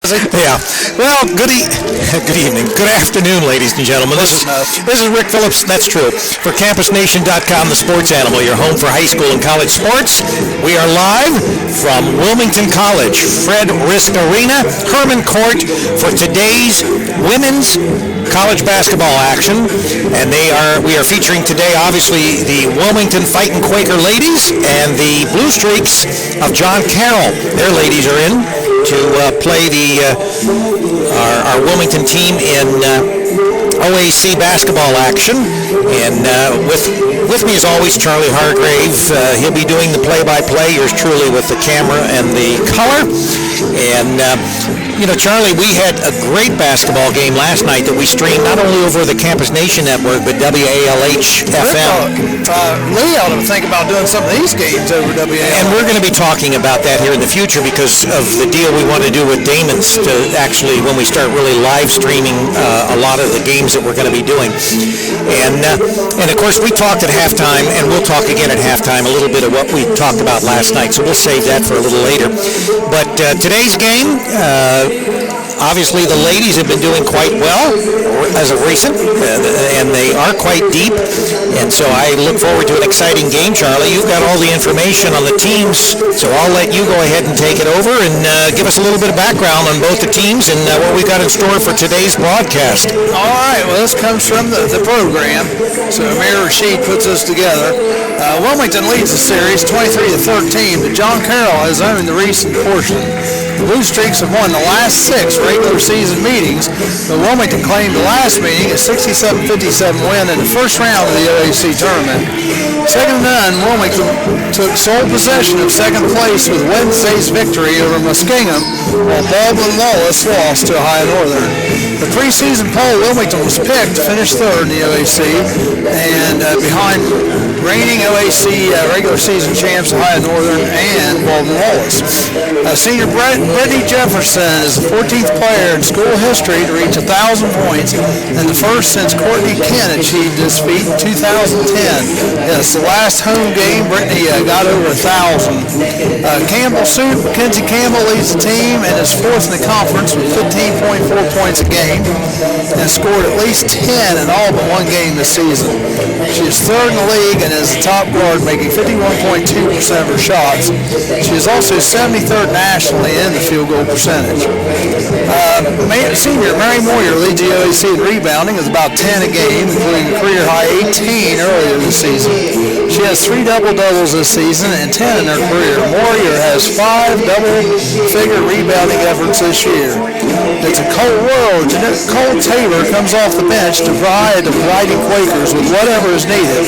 Yeah. Well, good evening. Good afternoon, ladies and gentlemen. This is Rick Phillips. That's true. For CampusNation.com, the sports animal, your home for high school and college sports. We are live from Wilmington College, Fred Risk Arena, Herman Court, for today's women's college basketball action. And we are featuring today, obviously, the Wilmington Fighting Quaker ladies and the Blue Streaks of John Carroll. Their ladies are in to play our Wilmington team in OAC basketball action. And with me, as always, Charlie Hargrave. He'll be doing the play-by-play, yours truly with the camera and the color. And Charlie, we had a great basketball game last night that we streamed not only over the Campus Nation Network, but WALH-FM. Lee ought to think about doing some of these games over WALH. And we're going to be talking about that here in the future because of the deal we want to do with Damon's to actually, when we start really live streaming a lot of the games that we're going to be doing. And of course, we talked at halftime, and we'll talk again at halftime a little bit of what we talked about last night, so we'll save that for a little later. But today's game, obviously the ladies have been doing quite well as of recent, and they are quite deep, and so I look forward to an exciting game. Charlie, you've got all the information on the teams, so I'll let you go ahead and take it over and give us a little bit of background on both the teams and what we've got in store for today's broadcast. All right, well, this comes from the program, so Amir Rashid puts us together. Wilmington leads the series 23-13, but John Carroll has owned the recent portion. The Blue Streaks have won the last 6 regular season meetings, but Wilmington claimed the last meeting a 67-57 win in the first round of the OAC tournament. Second to none, Wilmington took sole possession of second place with Wednesday's victory over Muskingum, while Baldwin Wallace lost to Ohio Northern. The preseason poll, Wilmington was picked to finish third in the OAC, and behind reigning OAC regular season champs Ohio Northern and Baldwin Wallace. Senior Brittany Jefferson is the 14th player in school history to reach 1,000 points, and the first since Courtney Kent achieved this feat in 2010. Yes, the last home game, Brittany got over 1,000. Mackenzie Campbell leads the team and is fourth in the conference with 15.4 points a game, and scored at least 10 in all but one game this season. She is third in the league and is the top guard, making 51.2% of her shots. She is also 73rd nationally in the field goal percentage. Senior Mary Moyer leads the OAC in rebounding with about 10 a game, including a career high 18 earlier this season. She has 3 double-doubles this season and 10 in her career. Moyer has 5 double-figure rebounding efforts this year. It's a cold world. Cole Tabor comes off the bench to provide the Fighting Quakers with whatever is needed.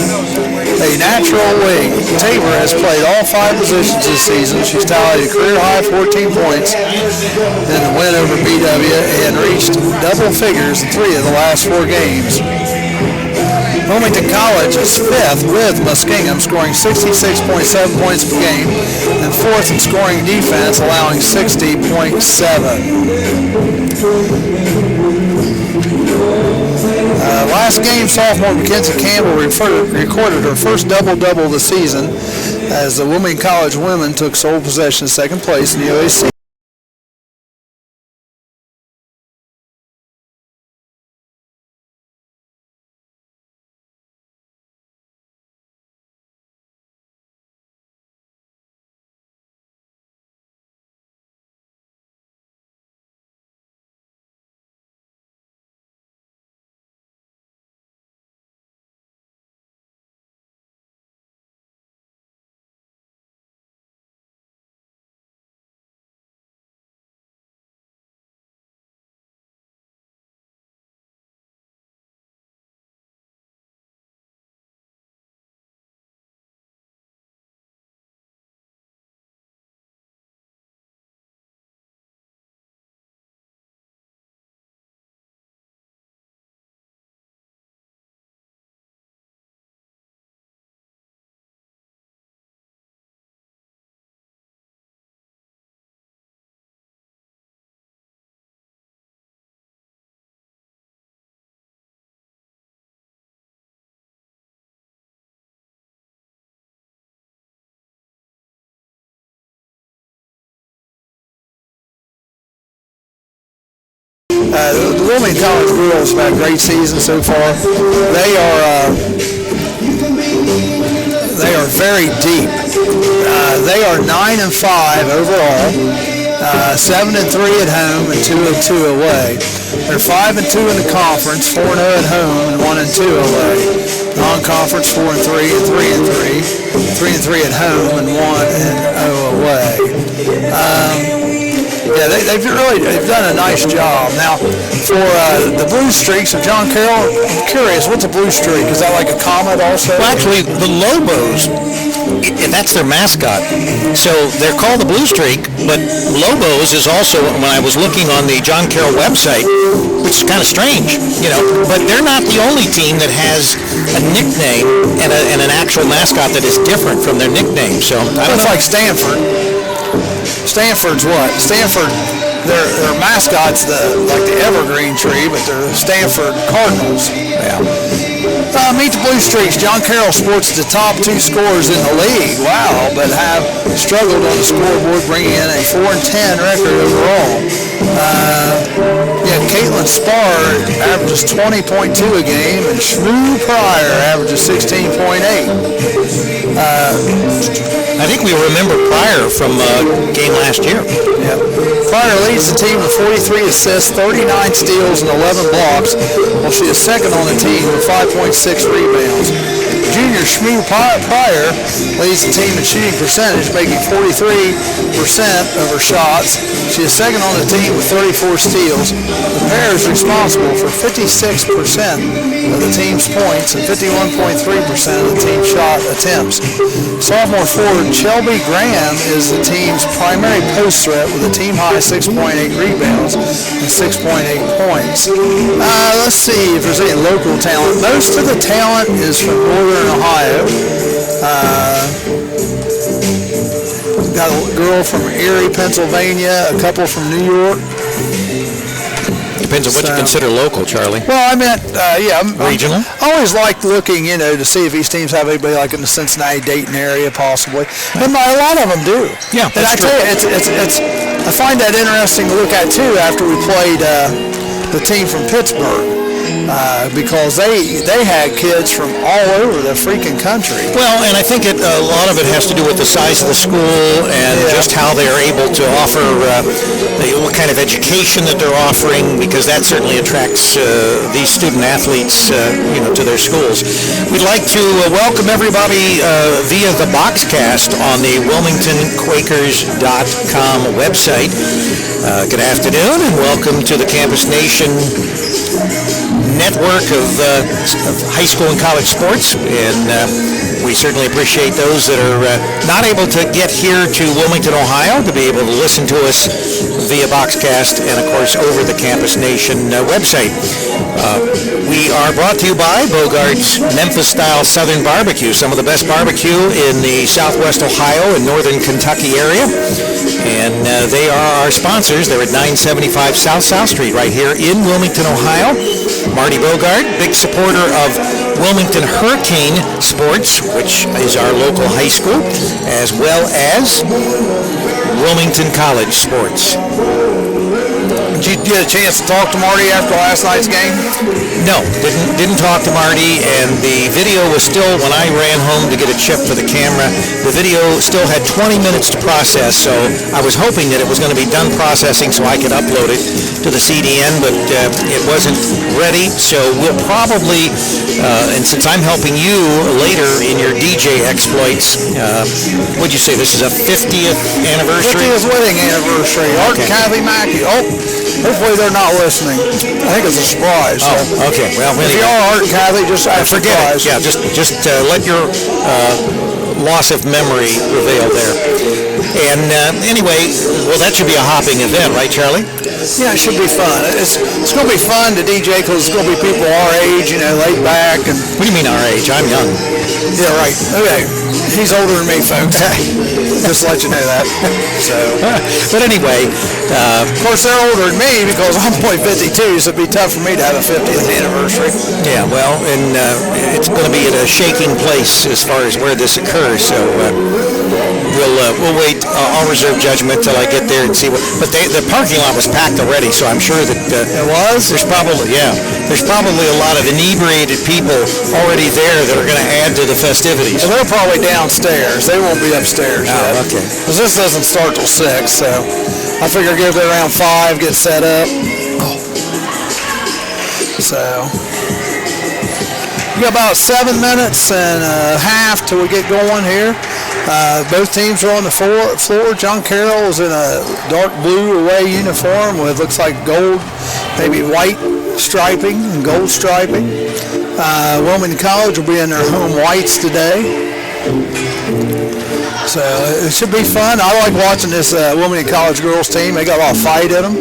A natural wing, Tabor has played all 5 positions this season. She's tallied a career-high 14 points in the win over BW and reached double figures in 3 of the last 4 games. Wilmington College is 5th with Muskingum, scoring 66.7 points per game, and 4th in scoring defense, allowing 60.7. Last game, sophomore Mackenzie Campbell recorded her first double-double of the season as the Wilmington College women took sole possession of second place in the OAC. The Wilmington College girls have had a great season so far. They are very deep. They are 9-5 overall, 7-3 at home and 2-2 away. They're 5-2 in the conference, 4-0 at home and 1-2 away. Non-conference 4-3 and 3-3, 3-3 at home and 1-0 away. Yeah, they've done a nice job. Now, for the Blue Streaks of John Carroll, I'm curious, what's a Blue Streak? Is that like a comet also? Well, actually, the Lobos, that's their mascot. So they're called the Blue Streak, but Lobos is also, when I was looking on the John Carroll website, which is kind of strange, but they're not the only team that has a nickname and an actual mascot that is different from their nickname. So I don't know. It's like Stanford. Stanford's what? Stanford, their mascot's like the evergreen tree, but they're Stanford Cardinals. Yeah. Meet the Blue Streaks. John Carroll sports the top 2 scorers in the league. Wow, but have struggled on the scoreboard, bringing in a 4-10 record overall. Caitlin Spar averages 20.2 a game, and Shmoo Pryor averages 16.8. I think we remember Pryor from a game last year. Yeah. Pryor leads the team with 43 assists, 39 steals, and 11 blocks, while she is second on the team with 5.6 rebounds. Junior Shmoo Pryor leads the team in shooting percentage, making 43% of her shots. She is second on the team with 34 steals. The pair is responsible for 56% of the team's points and 51.3% of the team's shot attempts. Sophomore forward Shelby Graham is the team's primary post threat with a team-high 6.8 rebounds and 6.8 points. Let's see if there's any local talent. Most of the talent is from Northern Ohio. Got a girl from Erie, Pennsylvania, a couple from New York. Depends on what you consider local, Charlie. Well, I meant, regional? I always like looking, to see if these teams have anybody like in the Cincinnati, Dayton area, possibly. And a lot of them do. Yeah, and I tell you, I find that interesting to look at too. After we played the team from Pittsburgh. Because they had kids from all over the freaking country. Well, and I think a lot of it has to do with the size of the school and just how they are able to offer what kind of education that they're offering, because that certainly attracts these student athletes to their schools. We'd like to welcome everybody via the Boxcast on the WilmingtonQuakers.com website. Good afternoon and welcome to the Campus Nation network of high school and college sports, and we certainly appreciate those that are not able to get here to Wilmington, Ohio, to be able to listen to us via Boxcast and, of course, over the Campus Nation website. We are brought to you by Bogart's Memphis-style Southern Barbecue, some of the best barbecue in the southwest Ohio and northern Kentucky area, and they are our sponsors. They're at 975 South Street right here in Wilmington, Ohio. Marty Bogart, big supporter of Wilmington Hurricane Sports, which is our local high school, as well as Wilmington College Sports. Did you get a chance to talk to Marty after last night's game? No, didn't talk to Marty, and the video was still, when I ran home to get a chip for the camera, the video still had 20 minutes to process, so I was hoping that it was going to be done processing so I could upload it to the CDN, but it wasn't ready, so we'll probably, and since I'm helping you later in your DJ exploits, what'd you say, this is a 50th anniversary? 50th wedding anniversary. Art and Kathy Mackey. Hopefully they're not listening. I think it's a surprise. So. Oh, okay. Well, if you are Art and Kathy, just forget surprise. it. Yeah, just let your loss of memory prevail there. And anyway, well, that should be a hopping event, right, Charlie? Yeah, it should be fun. It's going to be fun to DJ because it's going to be people our age, laid back. And what do you mean our age? I'm young. Yeah, right. Okay. He's older than me, folks. Just to let you know that. So, but anyway, of course, they're older than me because I'm only 52, so it'd be tough for me to have a 50th anniversary. Yeah, well, and it's going to be at a shaking place as far as where this occurs. So we'll wait. I'll reserve judgment till I get there and see what. But the parking lot was packed already, so I'm sure that it was. There's probably a lot of inebriated people already there that are going to add to the festivities. Well, they're probably downstairs. They won't be upstairs yet. Okay. Because this doesn't start till 6, so I figure get there around 5, get set up. So we got about 7 minutes and a half till we get going here. Both teams are on the floor. John Carroll is in a dark blue away uniform with looks like gold, maybe white striping and gold striping. Wilmington College will be in their home whites today. So it should be fun. I like watching this Wilmington College girls team. They got a lot of fight in them.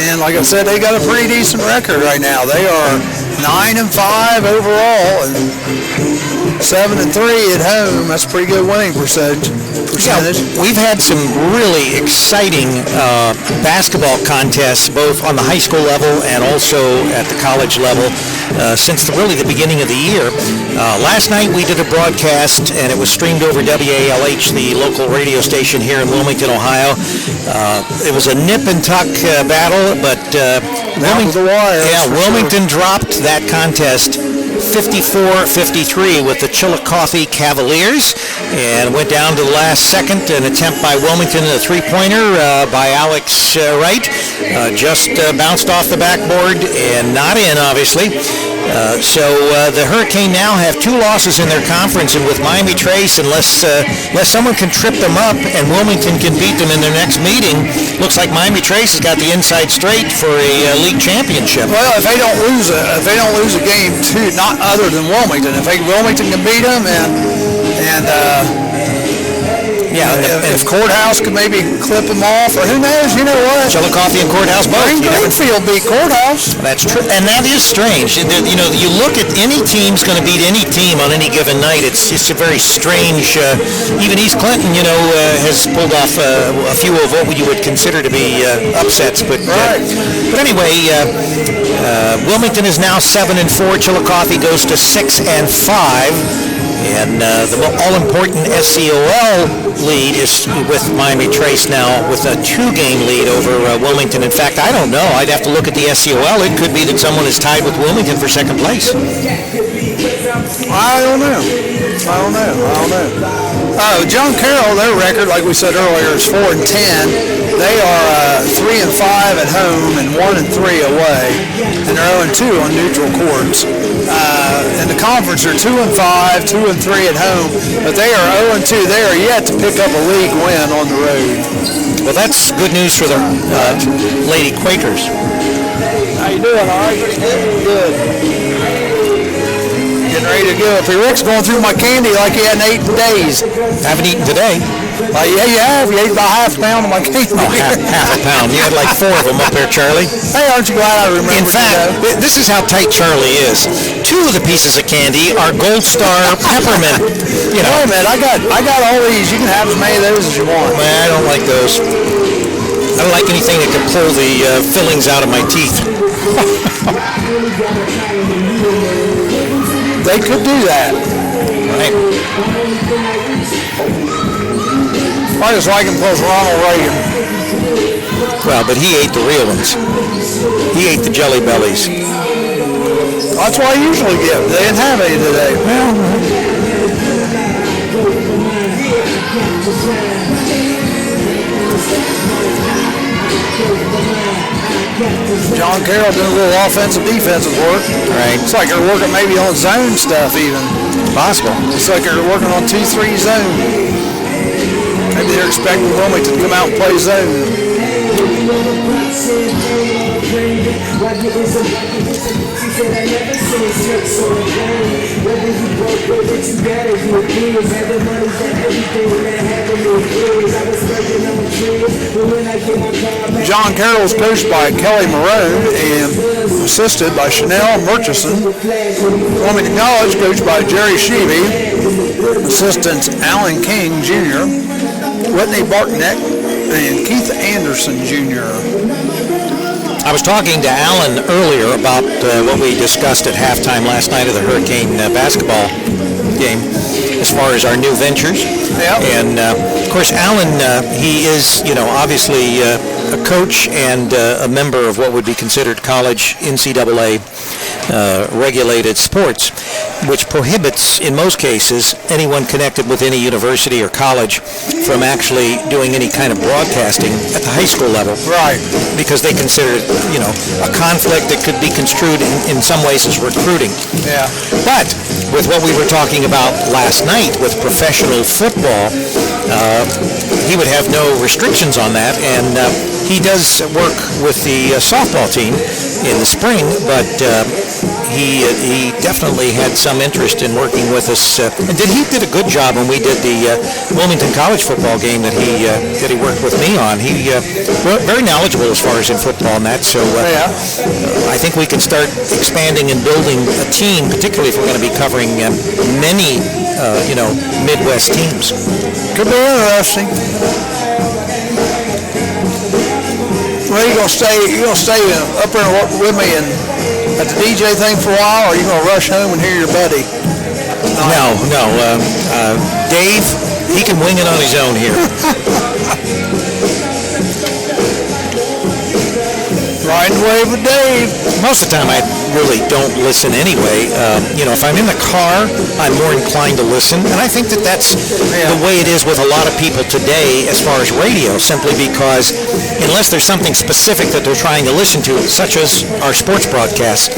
And like I said, they got a pretty decent record right now. They are 9-5 overall and 7-3 at home. That's a pretty good winning percentage. Yeah, we've had some really exciting basketball contests, both on the high school level and also at the college level, since really the beginning of the year. Last night we did a broadcast, and it was streamed over WALH, the local radio station here in Wilmington, Ohio. It was a nip and tuck battle, but Wilmington dropped that contest 54-53 with the Chillicothe Cavaliers, and went down to the last second. An attempt by Wilmington, a three-pointer by Alex Wright, just bounced off the backboard and not in, obviously. So the Hurricane now have 2 losses in their conference, and with Miami Trace, unless someone can trip them up and Wilmington can beat them in their next meeting, looks like Miami Trace has got the inside straight for a league championship. Well, if they don't lose a game too, not other than Wilmington, if Wilmington can beat them if Courthouse could maybe clip them off, or who knows, you know what? Chillicothe and Courthouse both. Greenfield beat Courthouse. That's true, and that is strange. You know, you look at any team's going to beat any team on any given night. It's a very strange. Even East Clinton, has pulled off a few of what you would consider to be upsets. But anyway, Wilmington is now 7-4. Chillicothe goes to 6-5. And the all-important SCOL lead is with Miami Trace now with a 2-game lead over Wilmington. In fact, I don't know. I'd have to look at the SCOL. It could be that someone is tied with Wilmington for second place. I don't know. John Carroll, their record, like we said earlier, is 4-10. They are 3-5 at home and 1-3 away, and they're 0-2 on neutral courts. In the conference, they're 2-5, 2-3 at home, but they are 0-2. They are yet to pick up a league win on the road. Well, that's good news for the Lady Quakers. How you doing? All right? Good. Getting ready to go. Rick's going through my candy like he hadn't eaten days. Haven't eaten today. Yeah, you have. You ate about half a pound of my candy. Oh, half a pound. You had like 4 of them up there, Charlie. Hey, aren't you glad I remember? In fact, this is how tight Charlie is. 2 of the pieces of candy are Gold Star peppermint. Wait a minute, I got all these. You can have as many of those as you want. Man, I don't like those. I don't like anything that can pull the fillings out of my teeth. They could do that. Right. I just like him plus Ronald Reagan. Well, but he ate the real ones. He ate the Jelly Bellies. That's what I usually get. They didn't have any today. Well, John Carroll doing a little offensive, defensive work. Right. It's like they're working maybe on zone stuff even. Possible. It's like they're working on 2-3 zone. Maybe they're expecting Wilmington to come out and play zone. John Carroll is coached by Kelly Marone and assisted by Chanel Murchison. Wilmington College coached by Jerry Sheeby. Assistants Alan King Jr. Whitney Bartneck and Keith Anderson Jr. I was talking to Alan earlier about what we discussed at halftime last night of the Hurricane basketball game as far as our new ventures. Yep. And, of course, Alan, he is, obviously a coach and a member of what would be considered college NCAA regulated sports, which prohibits, in most cases, anyone connected with any university or college from actually doing any kind of broadcasting at the high school level. Right. Because they consider it, a conflict that could be construed in some ways as recruiting. Yeah. But with what we were talking about last night with professional football, he would have no restrictions on that, and he does work with the softball team in the spring, but he definitely had some interest in working with us, and he did a good job when we did the Wilmington college football game that he worked with me on. He very knowledgeable as far as in football and that, so I think we can start expanding and building a team, particularly if we're going to be covering many Midwest teams. Could be interesting. Well, you gonna stay up there with me and at the DJ thing for a while, or are you gonna rush home and hear your buddy? No. Dave, he can wing it on his own here. Riding away with Dave. Most of the time I really don't listen anyway. If I'm in the car, I'm more inclined to listen. And I think that that's the way it is with a lot of people today as far as radio, simply because unless there's something specific that they're trying to listen to, such as our sports broadcast,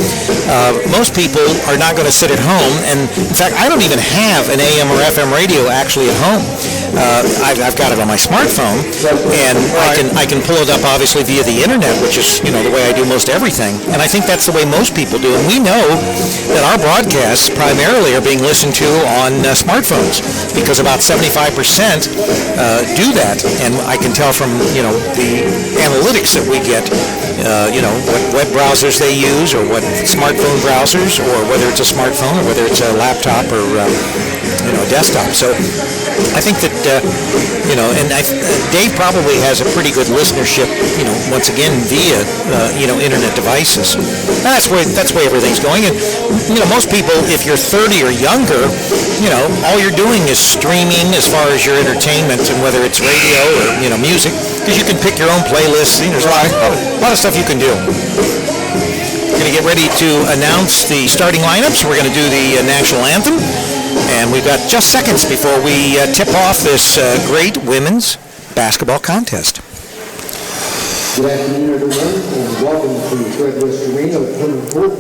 most people are not going to sit at home. And in fact, I don't even have an AM or FM radio actually at home. I've got it on my smartphone, and I can pull it up obviously via the internet, which is the way I do most everything. And I think that's the way most people do. And we know that our broadcasts primarily are being listened to on smartphones, because about 75% do that. And I can tell from the analytics that we get, what web browsers they use, or what smartphone browsers, or whether it's a smartphone or whether it's a laptop or a desktop. So I think that Dave probably has a pretty good listenership, once again via internet devices. And that's where everything's going. And most people, if you're 30 or younger, all you're doing is streaming as far as your entertainment, and whether it's radio or music, because you can pick your own playlists. There's a lot of stuff you can do. We're going to get ready to announce the starting lineups. We're going to do the national anthem. And we've got just seconds before we tip off this great women's basketball contest. Good afternoon, everyone, and welcome to Fred West Arena with Clinton Court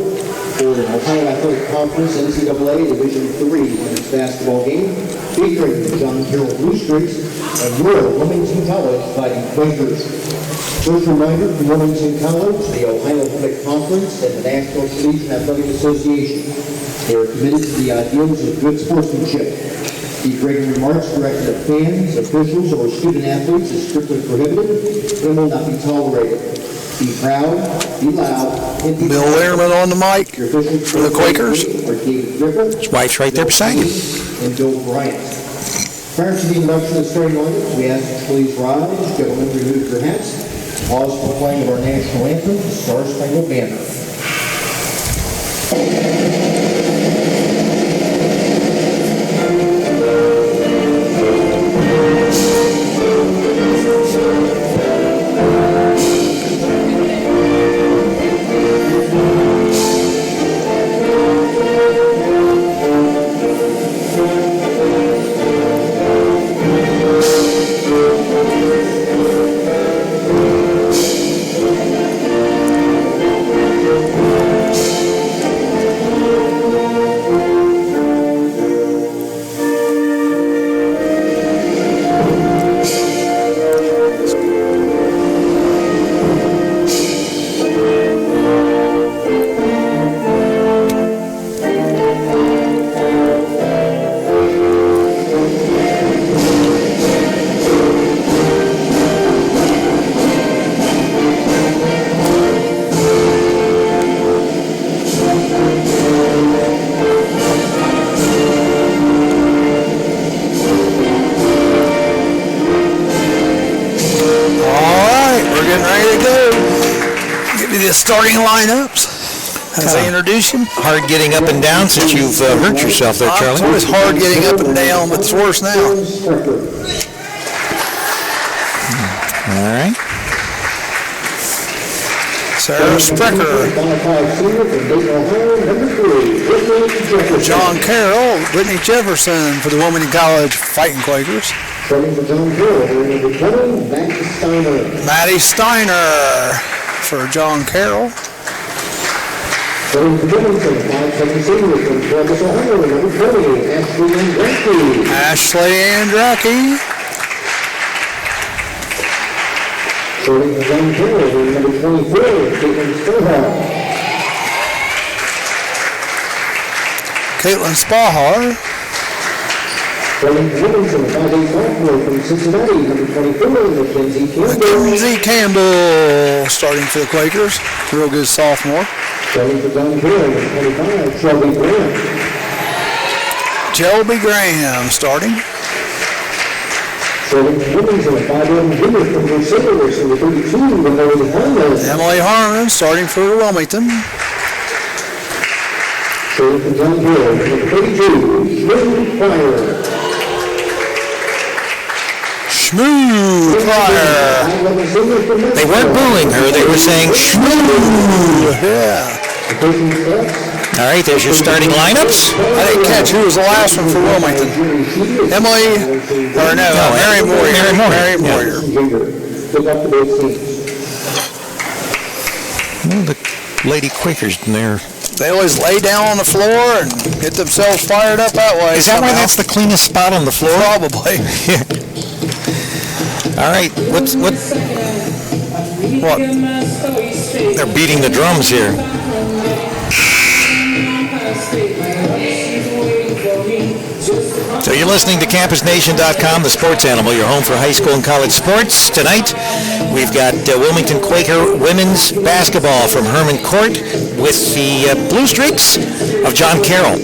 for the Ohio Athletic Conference NCAA Division III women's basketball game, featuring the John Carroll Blue Streaks and your Wilmington College Fighting Quakers. First reminder from Wilmington College, the Ohio Athletic Conference, and the National Collegiate Athletic Association. They are committed to the ideals of good sportsmanship. Degrading remarks directed at fans, officials, or student athletes is strictly prohibited and will not be tolerated. Be proud, be loud, and be Bill Lehrman on the mic for the Quakers. His wife's right there beside him. And Bill Bryant. Prior to the introduction of the starting lineup, we ask that you please rise, gentlemen, remove your hats, pause for playing of our national anthem, the Star Spangled Banner. give you the starting lineups as I introduce you. Hard getting up and down since you've hurt yourself there, Charlie. It's always hard getting up and down, but it's worse now. All right. Sarah Sprecher. John Carroll, Brittany Jefferson for the Wilmington College Fighting Quakers. Maddie Steiner for John Carroll. Ashley Andracki. Caitlin Spahar. Mackenzie Campbell starting for the Quakers. Real good sophomore. Shelby Graham starting. Emily Harmon starting for Wilmington. Shmoo Pryor. They weren't booing her. They were saying shmoo. Yeah. All right, there's your starting lineups. I didn't catch who was the last one for Wilmington. Mary Moyer. Mary Moyer. Well, the Lady Quakers in there. They always lay down on the floor and get themselves fired up that way. Is that why that's the cleanest spot on the floor? Probably. All right, what? They're beating the drums here. So you're listening to CampusNation.com, the sports animal, your home for high school and college sports. Tonight, we've got Wilmington Quaker women's basketball from Herman Court with the Blue Streaks of John Carroll.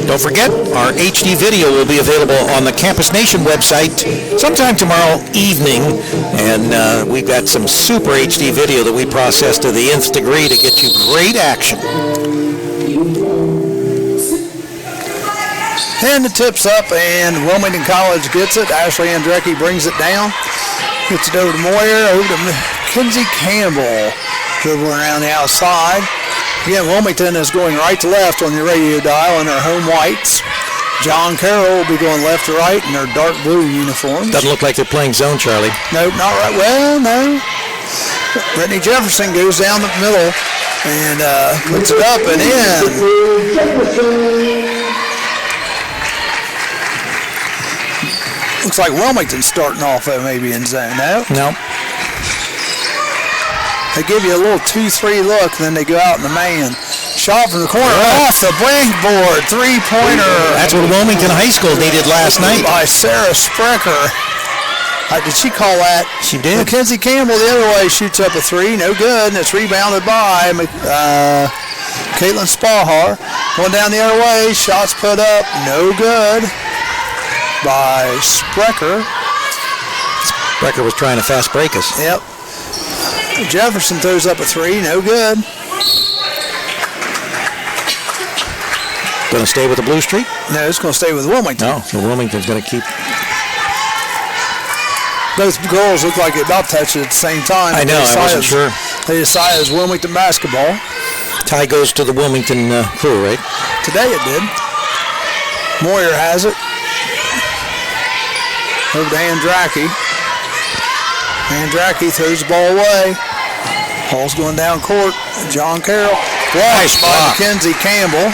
Don't forget, our HD video will be available on the Campus Nation website sometime tomorrow evening, and we've got some super HD video that we processed to the nth degree to get you great action. And the tip's up, and Wilmington College gets it. Ashley Andrecki brings it down. Gets it over to Moyer, over to Mackenzie Campbell. Dribbling around the outside. Again, Wilmington is going right to left on your radio dial in their home whites. John Carroll will be going left to right in their dark blue uniforms. Doesn't look like they're playing zone, Charlie. Nope, not right. Well, no. Brittany Jefferson goes down the middle and puts it up and in. Looks like Wilmington's starting off maybe in zone now. No. They give you a little 2-3 look, and then they go out in the man. Shot from the corner, off the board, three-pointer. That's what Wilmington High School needed last night. By Sarah Sprecher. Did she call that? She did. Mackenzie Campbell the other way shoots up a three, no good, and it's rebounded by Caitlin Spahar. Going down the other way, shots put up, no good. By Sprecher. Sprecher was trying to fast break us. Yep. Jefferson throws up a three, no good. Going to stay with the Blue Streak? No, it's going to stay with Wilmington. No, so Wilmington's going to keep. Both girls look like they about touched it at the same time. I know, I wasn't sure. They decided it was Wilmington basketball. Tie goes to the Wilmington crew, right? Today it did. Moyer has it. Over to Andracki. Andracki throws the ball away. Ball's going down court. John Carroll. Nice by Mackenzie Campbell.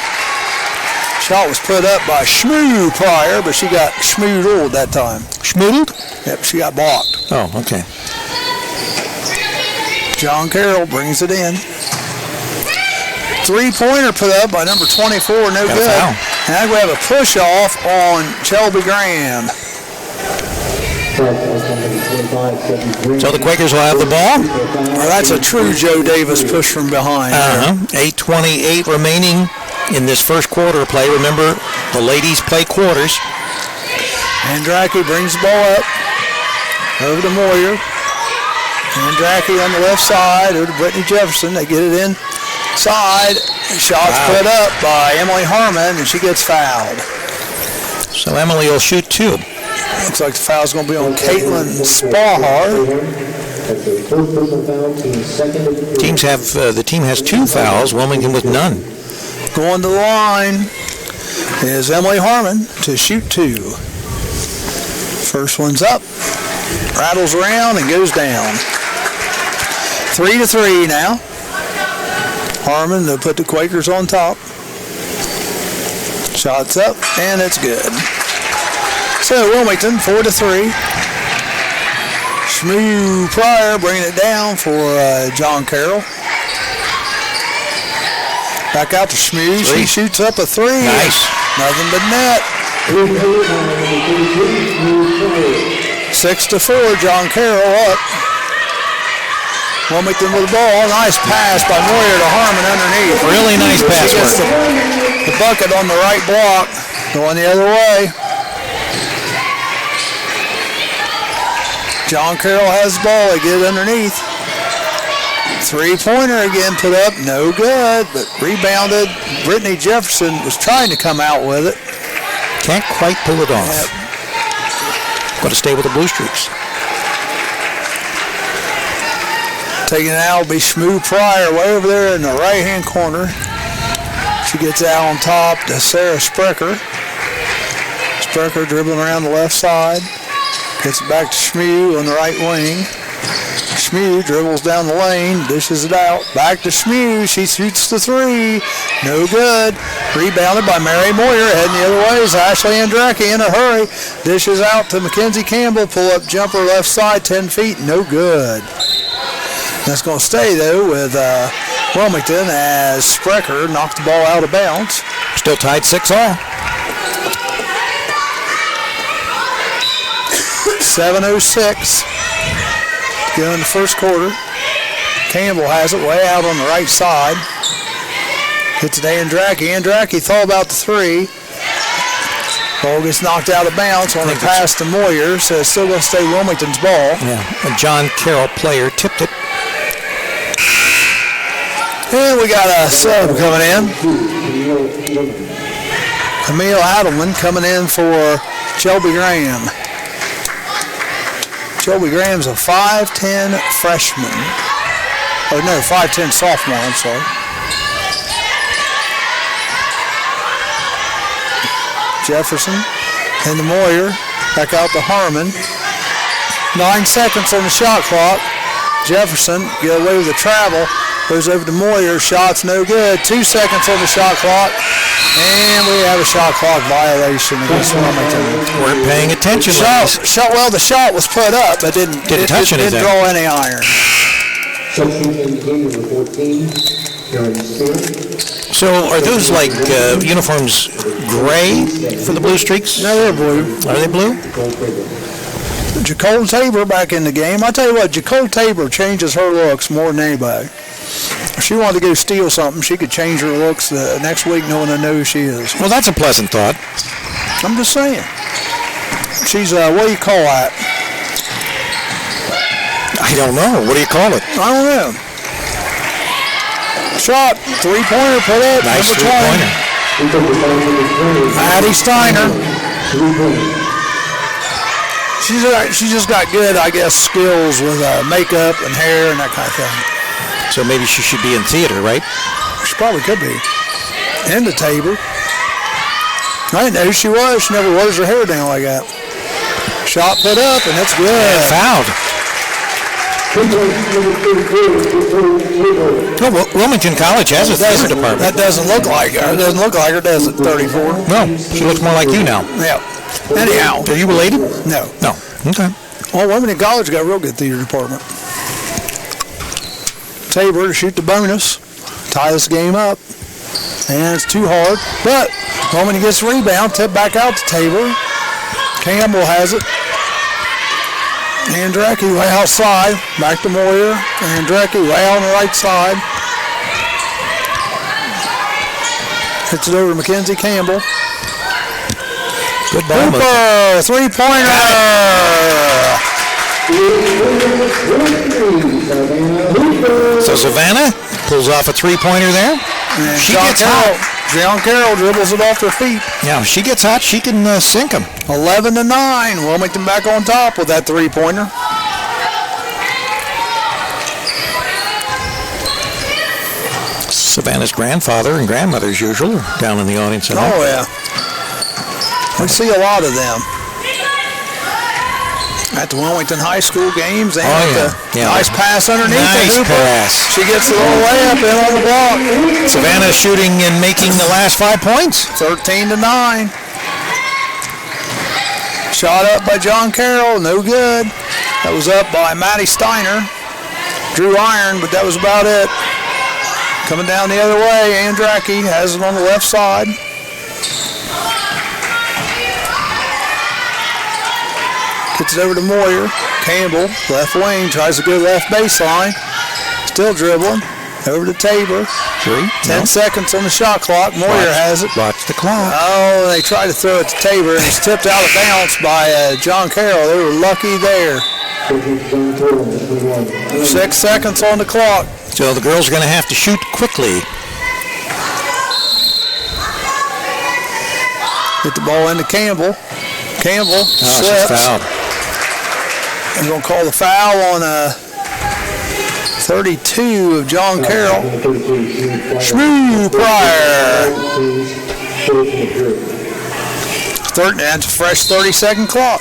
Shot was put up by Shmoo Pryor, but she got schmoodled that time. Schmoodled? Yep, she got blocked. Oh, okay. John Carroll brings it in. Three-pointer put up by number 24, no good. Foul. Now we have a push-off on Shelby Graham. So the Quakers will have the ball. Well, that's a true Joe Davis push from behind. 8:28 remaining in this first quarter play. Remember, the ladies play quarters. Andracki brings the ball up. Over to Moyer. Andracki on the left side over to Brittany Jefferson. They get it inside. Shots put up by Emily Harmon, and she gets fouled. So Emily will shoot 2. Looks like the foul's going to be on Caitlin Spahar. The team has 2 fouls. Wilmington with none. Going to the line is Emily Harmon to shoot 2. First one's up, rattles around and goes down. 3-3 now. Harmon to put the Quakers on top. Shots up, and it's good. So Wilmington 4-3. Shmoo Pryor bringing it down for John Carroll. Back out to Shmoo. She shoots up a 3. Nice. Nothing but net. 6-4. John Carroll up. Wilmington with the ball. Nice pass by Moyer to Harmon underneath. Really nice pass. She gets the bucket on the right block. Going the other way. John Carroll has the ball. They get it underneath. 3-pointer again put up. No good, but rebounded. Brittany Jefferson was trying to come out with it. Can't quite pull it off. Yep. Got to stay with the Blue Streaks. Taking it out will be Shmoo Pryor way over there in the right-hand corner. She gets out on top to Sarah Sprecher. Sprecher dribbling around the left side. Gets it back to Shmoo on the right wing. Shmoo dribbles down the lane, dishes it out. Back to Shmoo. She shoots the 3. No good. Rebounded by Mary Moyer. Heading the other way is Ashley Andracki in a hurry. Dishes out to Mackenzie Campbell. Pull up jumper left side, 10 feet. No good. That's going to stay, though, with Wilmington as Sprecher knocks the ball out of bounds. Still tied 6-all. 7:06 to go in the first quarter. Campbell has it way out on the right side. Hits it to Andracki. Andracki thought about the 3. Ball gets knocked out of bounds on a pass to Moyer, so it's still going to stay Wilmington's ball. Yeah, a John Carroll player tipped it. And we got a sub coming in. Camille Adelman coming in for Shelby Graham. Shelby Graham's a 5'10 freshman. Or no, 5'10 sophomore, I'm sorry. Jefferson and the Moyer. Back out to Harmon. 9 seconds on the shot clock. Jefferson get away with the travel. Goes over to Moyer. Shot's no good. 2 seconds on the shot clock. And we have a shot clock violation against Wilmington. Weren't paying attention. Well, the shot was put up, but didn't touch anything. Didn't draw any iron. So are those like uniforms gray for the Blue Streaks? No, they're blue. Are they blue? Jacole Tabor back in the game. I tell you what, Jacole Tabor changes her looks more than anybody. If she wanted to go steal something, she could change her looks the next week knowing I know who she is. Well, that's a pleasant thought. I'm just saying. She's, what do you call that? I don't know. What do you call it? I don't know. Shot, 3-pointer put up. Nice number 3-pointer. Maddie Steiner. She's just got good, I guess, skills with makeup and hair and that kind of thing. So maybe she should be in theater, right? She probably could be. And the Tabor. I didn't know who she was. She never wears her hair down like that. Shot put up, and it's good. And fouled. Well, Wilmington College has a theater department. That doesn't look like her. It doesn't look like her, does it, 34? No, she looks more like you now. Yeah. Anyhow. Are you related? No. No. Okay. Well, Wilmington College got a real good theater department. Tabor to shoot the bonus, tie this game up, and it's too hard. But Wilmington gets the rebound, tip back out to Tabor. Campbell has it. Andracki way outside, back to Moyer. Andracki way on the right side. Hits it over to Mackenzie Campbell. Good ball. Hooper, 3-pointer. So Savannah pulls off a three-pointer there. And She gets hot. John Carroll dribbles it off their feet. Yeah, if she gets hot, she can sink them. 11-9. Wilmington back on top with that three-pointer. Savannah's grandfather and grandmother, as usual, are down in the audience tonight. Oh, yeah. We see a lot of them at the Wilmington High School games. And nice pass underneath nice the hooper. Pass. She gets the little layup in on the block. Savannah shooting and making the last 5 points. 13-9. Shot up by John Carroll, no good. That was up by Maddie Steiner. Drew iron, but that was about it. Coming down the other way, Andracki has it on the left side. Gets it over to Moyer. Campbell, left wing, tries to go left baseline. Still dribbling. Over to Tabor. 10 seconds on the shot clock. Moyer has it. Watch the clock. Oh, they tried to throw it to Tabor, and it's tipped out of bounds by John Carroll. They were lucky there. 6 seconds on the clock. So the girls are going to have to shoot quickly. Get the ball into Campbell. Campbell She's slips. fouled. I'm going to call the foul on 32 of John Carroll. Shmoo Pryor. That's a fresh 30-second clock.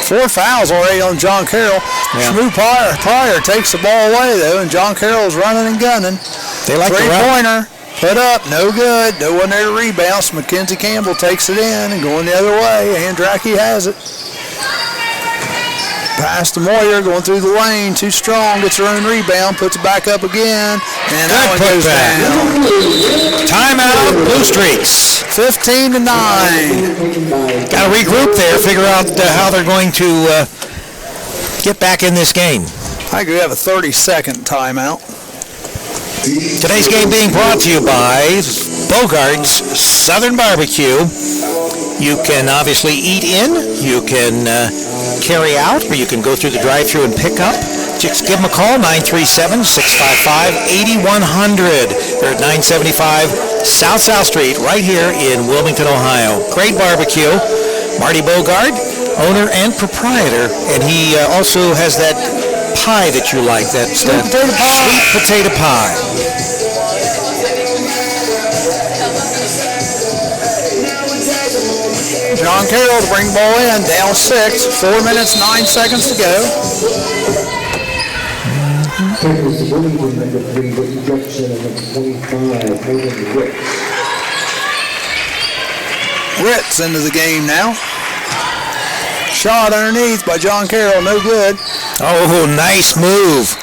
4 fouls already on John Carroll. Yeah. Shmoo Pryor takes the ball away, though, and John Carroll's running and gunning. They like the three-pointer. Put up, no good. No one there to rebound. So Mackenzie Campbell takes it in and going the other way. Andracki has it. Pass to Moyer, going through the lane. Too strong, gets her own rebound, puts it back up again. And that one goes down. Timeout, Blue Streaks. 15-9. Got to regroup there, figure out how they're going to get back in this game. I think we have a 30-second timeout. Today's game being brought to you by Bogart's Southern Barbecue. You can obviously eat in, you can carry out, or you can go through the drive-thru and pick up. Just give them a call, 937-655-8100. They're at 975 South Street, right here in Wilmington, Ohio. Great barbecue. Marty Bogart, owner and proprietor, and he also has that pie that you like, that sweet potato pie. John Carroll to bring the ball in, down 6, 4 minutes, 9 seconds to go. Ritz into the game now. Shot underneath by John Carroll, no good. Oh, nice move.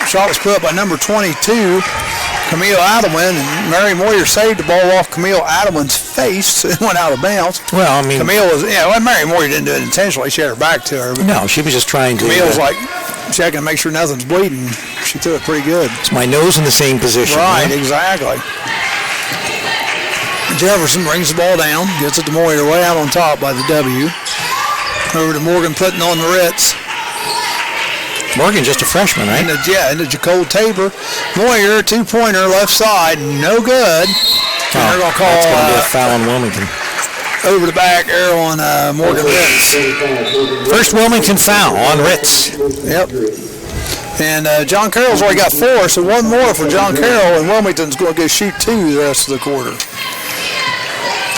Shot was put up by number 22, Camille Adelman, and Mary Moyer saved the ball off Camille Adelman's face. It went out of bounds. Well, I mean, Camille was, Mary Moyer didn't do it intentionally. She had her back to her. No, she was just trying to. Camille was like checking to make sure nothing's bleeding. She threw it pretty good. It's my nose in the same position. Right, exactly. Jefferson brings the ball down, gets it to Moyer way out on top by the W. Over to Morgan putting on the Ritz. Morgan, just a freshman, right? Into Jacole Tabor. Moyer, two-pointer, left side, no good. They're going to call that's going to be a foul on Wilmington. Over the back arrow on Morgan Ritz. First Wilmington foul on Ritz. Yep. And John Carroll's already got 4, so one more for John Carroll, and Wilmington's going to go shoot 2 the rest of the quarter.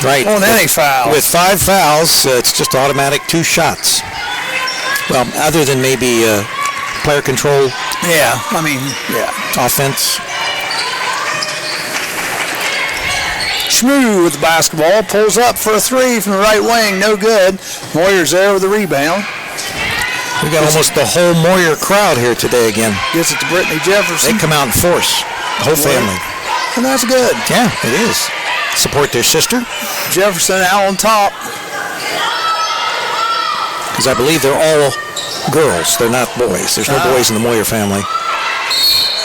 Right. On any foul. With 5 fouls, it's just automatic 2 shots. Well, other than maybe player control. Yeah, Offense. Shmoo with the basketball, pulls up for a 3 from the right wing, no good. Moyer's there with the rebound. We got almost the whole Moyer crowd here today again. Gets it to Brittany Jefferson. They come out in force, the whole family. And that's good. Yeah, it is. Support their sister. Jefferson out on top. Because I believe they're all girls. They're not boys. There's no boys in the Moyer family.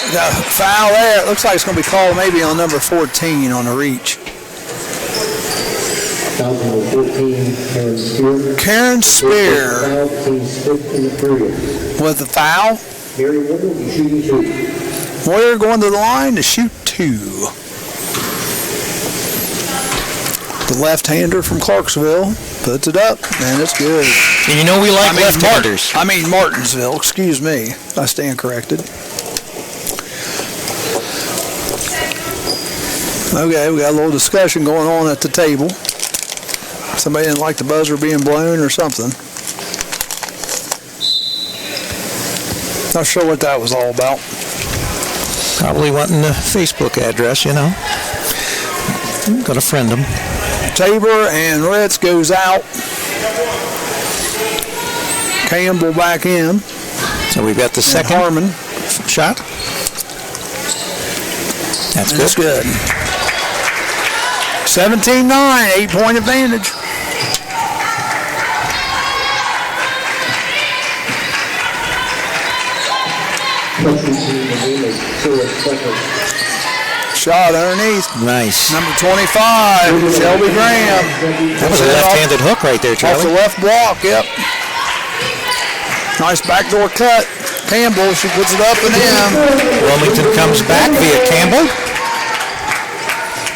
Got a foul there. It looks like it's going to be called maybe on number 14 on the reach. Foul number 14, Karen Spear. Karen Spear Foul, team's fifth in the period. with the foul. Mary Woodard will be shooting 2. Moyer going to the line to shoot 2. The left-hander from Clarksville puts it up, and it's good. And you know we like left-handers. Martinsville, excuse me. I stand corrected. Okay, we got a little discussion going on at the table. Somebody didn't like the buzzer being blown or something. Not sure what that was all about. Probably wanting the Facebook address, you know. Got to friend them. Tabor and Ritz goes out. Campbell back in. So we've got the second Harmon shot. That's good. That's good. 17-9, 8-point advantage. Shot underneath. Nice. Number 25, Shelby Graham. That was a left-handed hook right there, Off the Charlie. left block, yep. Nice backdoor cut. Campbell, she puts it up and in. Wilmington comes back via Campbell.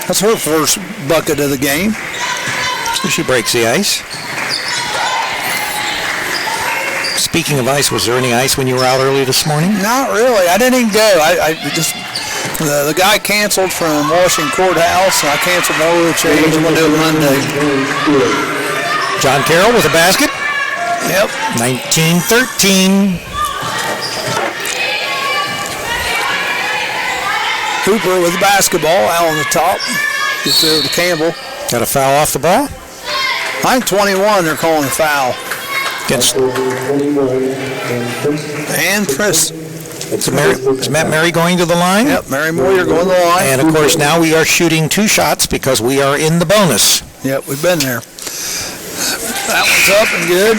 That's her first bucket of the game. So she breaks the ice. Speaking of ice, was there any ice when you were out early this morning? Not really. I didn't even go. I just the guy canceled from Washington Courthouse, and I canceled my oil change. I'm gonna do it Monday. John Carroll with a basket. Yep. 19-13. Hooper with the basketball out on the top. Gets over to Campbell. Got a foul off the ball. I think 21. They're calling a foul. Against And Chris. is Matt Murray going to the line? Yep. Mary Moyer going to the line. And of course now we are shooting 2 shots because we are in the bonus. Yep, we've been there. That one's up and good.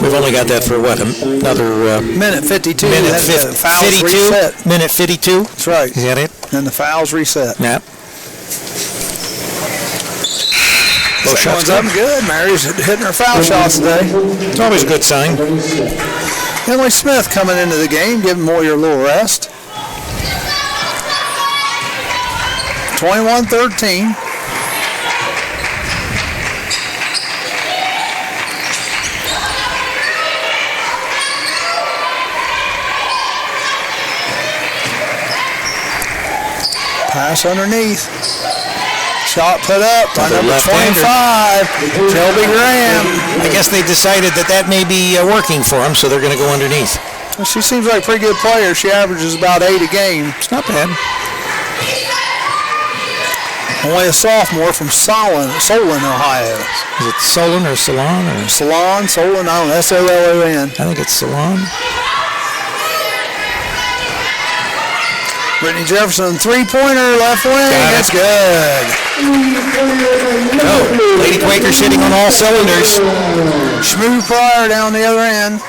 We've only got that for what? Another Minute 52. minute That's the 50, foul's 52. reset. Minute 52. That's right. Is that it? And the foul's reset. Yep. Both That shots one's up and good. Mary's hitting her foul shots today. It's always a good sign. Emily Smith coming into the game, giving Moyer a little rest. 21-13. Pass underneath. Shot put up by number 25, Shelby Graham. I guess they decided that may be working for them, so they're going to go underneath. Well, she seems like a pretty good player. She averages about 8 a game. It's not bad. Only a sophomore from Solon, Ohio. Is it Solon or Salon? Or? Solon, I don't know, S-O-L-O-N. I think it's Salon. Brittany Jefferson, three-pointer, left wing. That's good. Oh, Lady Quaker sitting on all cylinders. Smooth Pryor down the other end.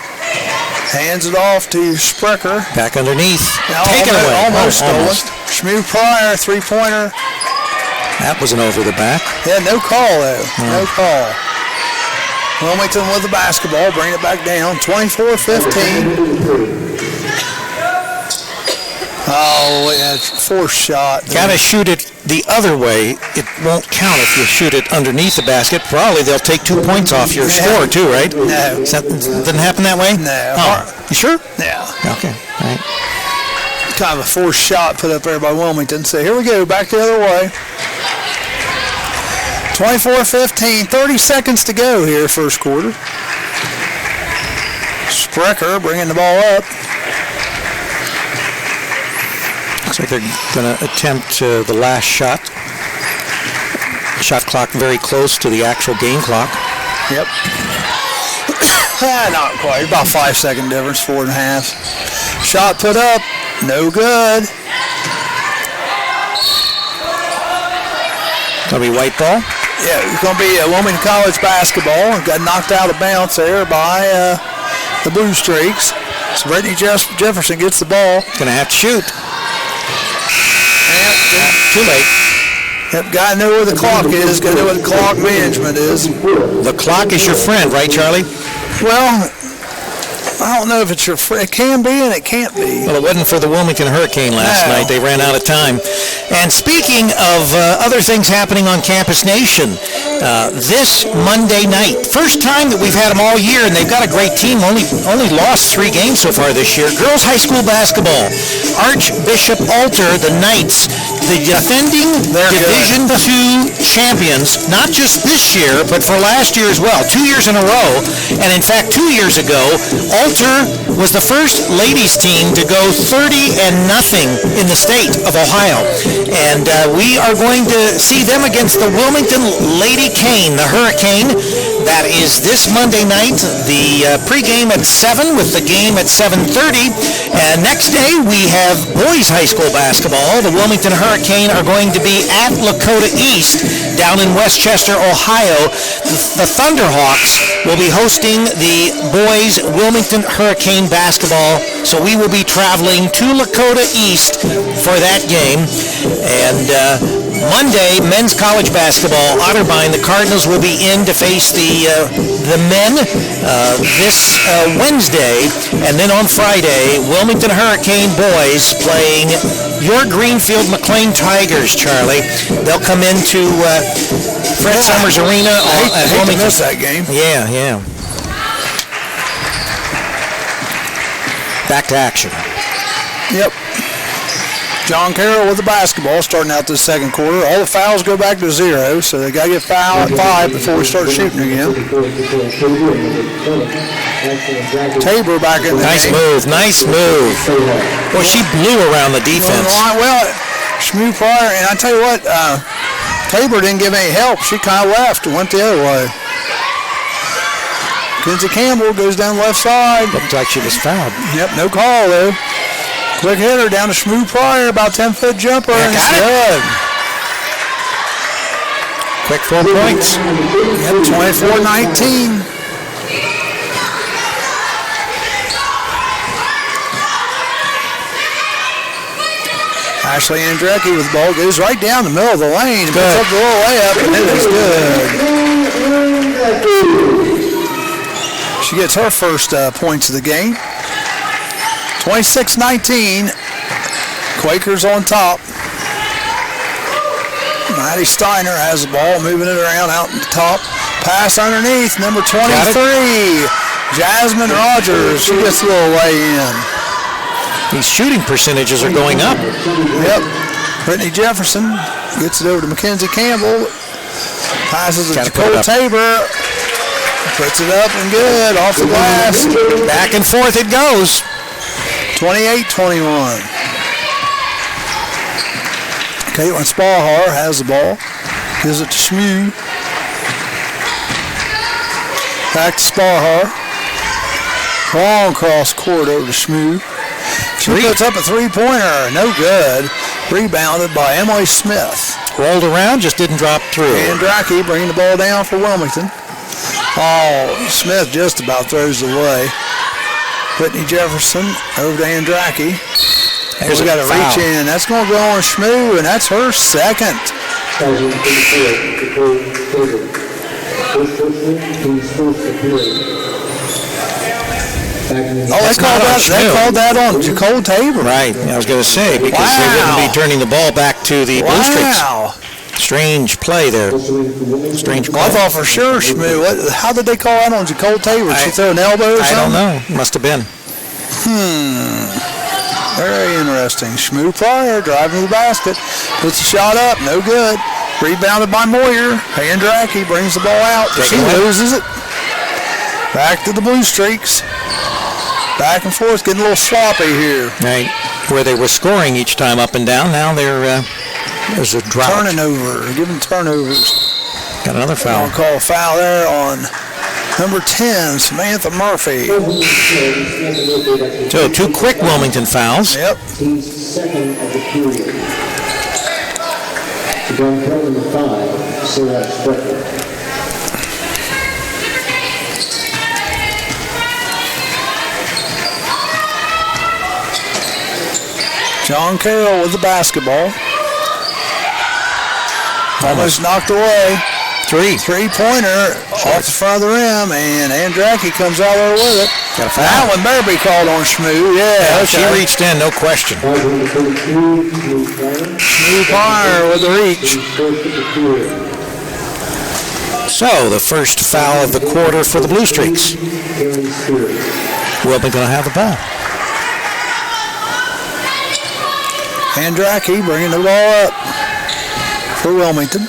Hands it off to Sprecher. Back underneath. Now, Take it away. Almost stolen. Almost. Smooth Pryor, three-pointer. That wasn't over the back. Yeah, no call, though. No call. Wilmington with the basketball. Bring it back down. 24-15. Oh, yeah, forced shot. Got to shoot it the other way. It won't count if you shoot it underneath the basket. Probably they'll take 2 points off your score, too, right? No. Doesn't happen that way? No. Oh, you sure? Yeah. Okay. All right. Kind of a forced shot put up there by Wilmington. So here we go, back the other way. 24-15, 30 seconds to go here, first quarter. Sprecher bringing the ball up. Looks like they're going to attempt the last shot. Shot clock very close to the actual game clock. Yep. Not quite. About 5 second difference, 4.5. Shot put up. No good. Going to be white ball. Yeah, it's going to be Wilmington College basketball. Got knocked out of bounds there by the Blue Streaks. So Brittany Jefferson gets the ball. Going to have to shoot. And Too late. Yep, got to know where the clock is, got to know what the clock management is. The clock is your friend, right, Charlie? Well, I don't know if it's your friend. It can be and it can't be. Well, it wasn't for the Wilmington Hurricane last night. They ran out of time. And speaking of other things happening on Campus Nation, this Monday night, first time that we've had them all year, and they've got a great team, only lost 3 games so far this year. Girls high school basketball, Archbishop Alter, the Knights, the defending Division II champions, not just this year, but for last year as well, 2 years in a row. And in fact, 2 years ago, Alter was the first ladies team to go 30-0 in the state of Ohio. And we are going to see them against the Wilmington Lady Cane, the Hurricane. That is this Monday night, the pregame at 7 with the game at 7:30. And next day we have boys high school basketball. The Wilmington Hurricane are going to be at Lakota East down in Westchester, Ohio. The Thunderhawks will be hosting the boys Wilmington Hurricane basketball. So we will be traveling to Lakota East for that game. And Monday, men's college basketball, Otterbein, the Cardinals will be in to face the men this Wednesday. And then on Friday, Wilmington Hurricane boys playing your Greenfield McLean Tigers, Charlie. They'll come into Fred Summers Arena. I hate to miss that game. Yeah. Back to action. Yep. John Carroll with the basketball starting out this second quarter. All the fouls go back to 0, so they got to get fouled at 5 before we start shooting again. Tabor back in the game. Nice move. Well, she blew around the defense. Well, Shmoo Pryor, and I tell you what, Tabor didn't give any help. She kind of left and went the other way. Kenzie Campbell goes down the left side. Looked like she was fouled. Yep, no call though. Quick hitter down to Shmoo Pryor, about 10-foot jumper. Yeah, got it. Good. Quick 4 points. Yep, 24-19. Ashley Andrecki with the ball goes right down the middle of the lane. Puts up the little layup, and it is good. She gets her first points of the game. 26-19. Quakers on top. Maddie Steiner has the ball, moving it around out in the top. Pass underneath, number 23. Jasmine Rogers. She gets a little way in. These shooting percentages are going up. Yep. Brittany Jefferson gets it over to Mackenzie Campbell. Passes it to Cole Tabor. Puts it up and good. Off the glass. Back and forth it goes. 28-21. Caitlin Spahar has the ball. Gives it to Shmoo. Back to Spahar. Long cross court over to Shmoo. She puts up a three-pointer. No good. Rebounded by Emily Smith. Rolled around, just didn't drop through. Andrake bringing the ball down for Wilmington. Oh, Smith just about throws it away. Whitney Jefferson over to Andrake. We got to reach in. That's going to go on Shmoo, and that's her second. Oh, they called that on Jacole Tabor. Right, I was going to say, because they wouldn't be turning the ball back to the Blue Streaks. Strange play there. Strange call. Well, I thought for sure Shmoo. How did they call that on Jacole Tabor? She threw an elbow or something? I don't know. Must have been. Very interesting. Shmoo Pryor driving to the basket. Puts the shot up. No good. Rebounded by Moyer. Andrake brings the ball out. She loses it. Back to the Blue Streaks. Back and forth. Getting a little sloppy here. Right. Where they were scoring each time up and down. Now they're... There's a drought. Turning over, giving turnovers. Got another foul. I'll call a foul there on number 10, Samantha Murphy. So 2 quick Wilmington fouls. Yep. Second of the period. John Carroll, number 5, Sarah Sprecher. John Carroll with the basketball. Almost knocked away. Three-pointer off the front of the rim, and Andracki comes out there with it. Got a foul. That one better be called on Schmoo. Yeah, She reached in, no question. Schmoo Pryor with the reach. So, the first foul of the quarter for the Blue Streaks. Wilmington going to have the ball. Andracki bringing the ball up for Wilmington.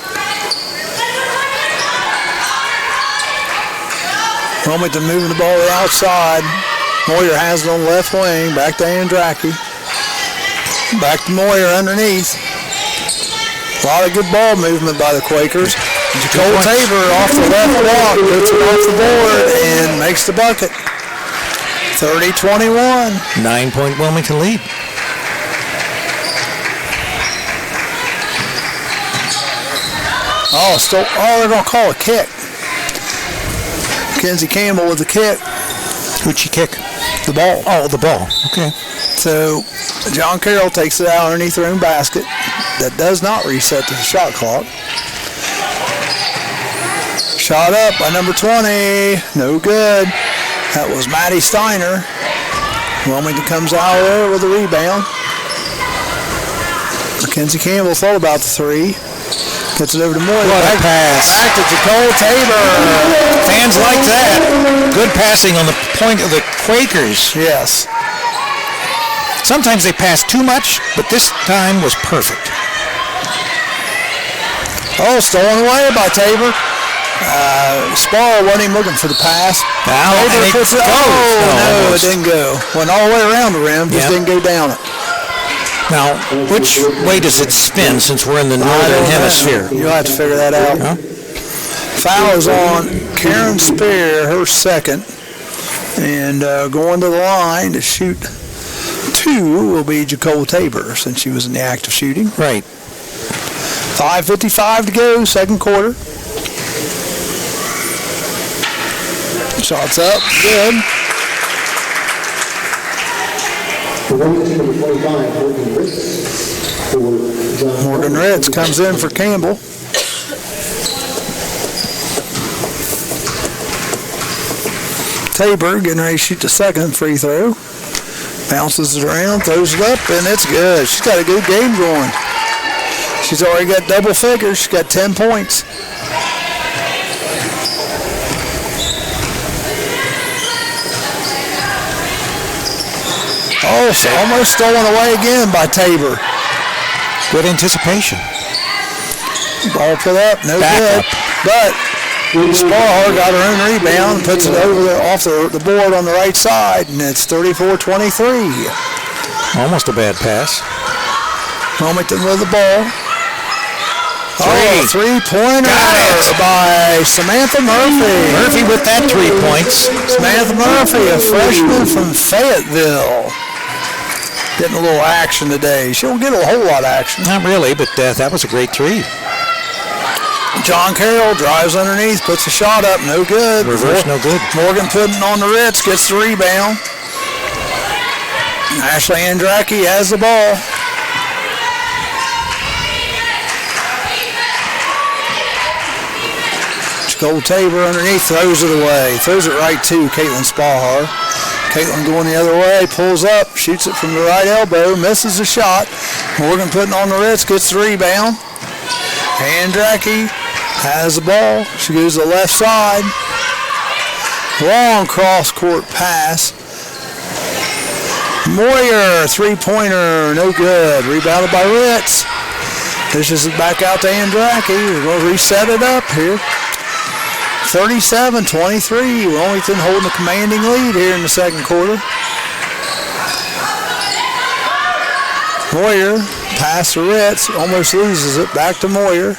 Wilmington moving the ball to the outside. Moyer has it on the left wing. Back to Andracki. Back to Moyer underneath. A lot of good ball movement by the Quakers. Cole Tabor off the left block, puts it off the board, and makes the bucket. 30-21. 9-point Wilmington lead. They're going to call a kick. Mackenzie Campbell with the kick. Who'd she kick? The ball. Oh, the ball. Okay. So John Carroll takes it out underneath their own basket. That does not reset the shot clock. Shot up by number 20. No good. That was Maddie Steiner. Wilmington comes out there with a rebound. Mackenzie Campbell thought about the three. Gets it over to Moyer. What a pass. Back to Cole Tabor. Fans like that. Good passing on the point of the Quakers. Yes. Sometimes they pass too much, but this time was perfect. Stolen away by Tabor. Sparrow wasn't even looking for the pass. It goes. No, it didn't go. Went all the way around the rim, just didn't go down it. Now, which way does it spin since we're in the northern hemisphere? You'll have to figure that out. Huh? Foul is on Karen Spear, her second. And going to the line to shoot two will be Jacole Tabor, since she was in the act of shooting. Right. 5:55 to go, second quarter. Shots up, good. Morgan Ritz comes in for Campbell. Tabor getting ready to shoot the second free throw. Bounces it around, throws it up, and it's good. She's got a good game going. She's already got double figures. She's got 10 points. Almost stolen away again by Tabor. Good anticipation. Ball put up, no good. But Sparrow got her own rebound, puts it off the board on the right side, and it's 34-23. Almost a bad pass. Wilmington with the ball. Three-pointer by Samantha Murphy. Murphy with that 3 points. Samantha Murphy, a freshman from Fayetteville. Getting a little action today. She don't get a whole lot of action. Not really, but that was a great three. John Carroll drives underneath, puts a shot up, no good. Reverse, no good. Morgan putting on the Ritz, gets the rebound. Ashley Andracki has the ball. Gold Tabor underneath, throws it away. Throws it right to Caitlin Spahar. Caitlin going the other way, pulls up, shoots it from the right elbow, misses the shot. Morgan putting on the Ritz, gets the rebound. Andracki has the ball. She goes to the left side. Long cross-court pass. Moyer, three-pointer, no good. Rebounded by Ritz. Dishes it back out to Andracki. We're going to reset it up here. 37-23. Wilmington holding a commanding lead here in the second quarter. Moyer, pass to Ritz, almost loses it. Back to Moyer.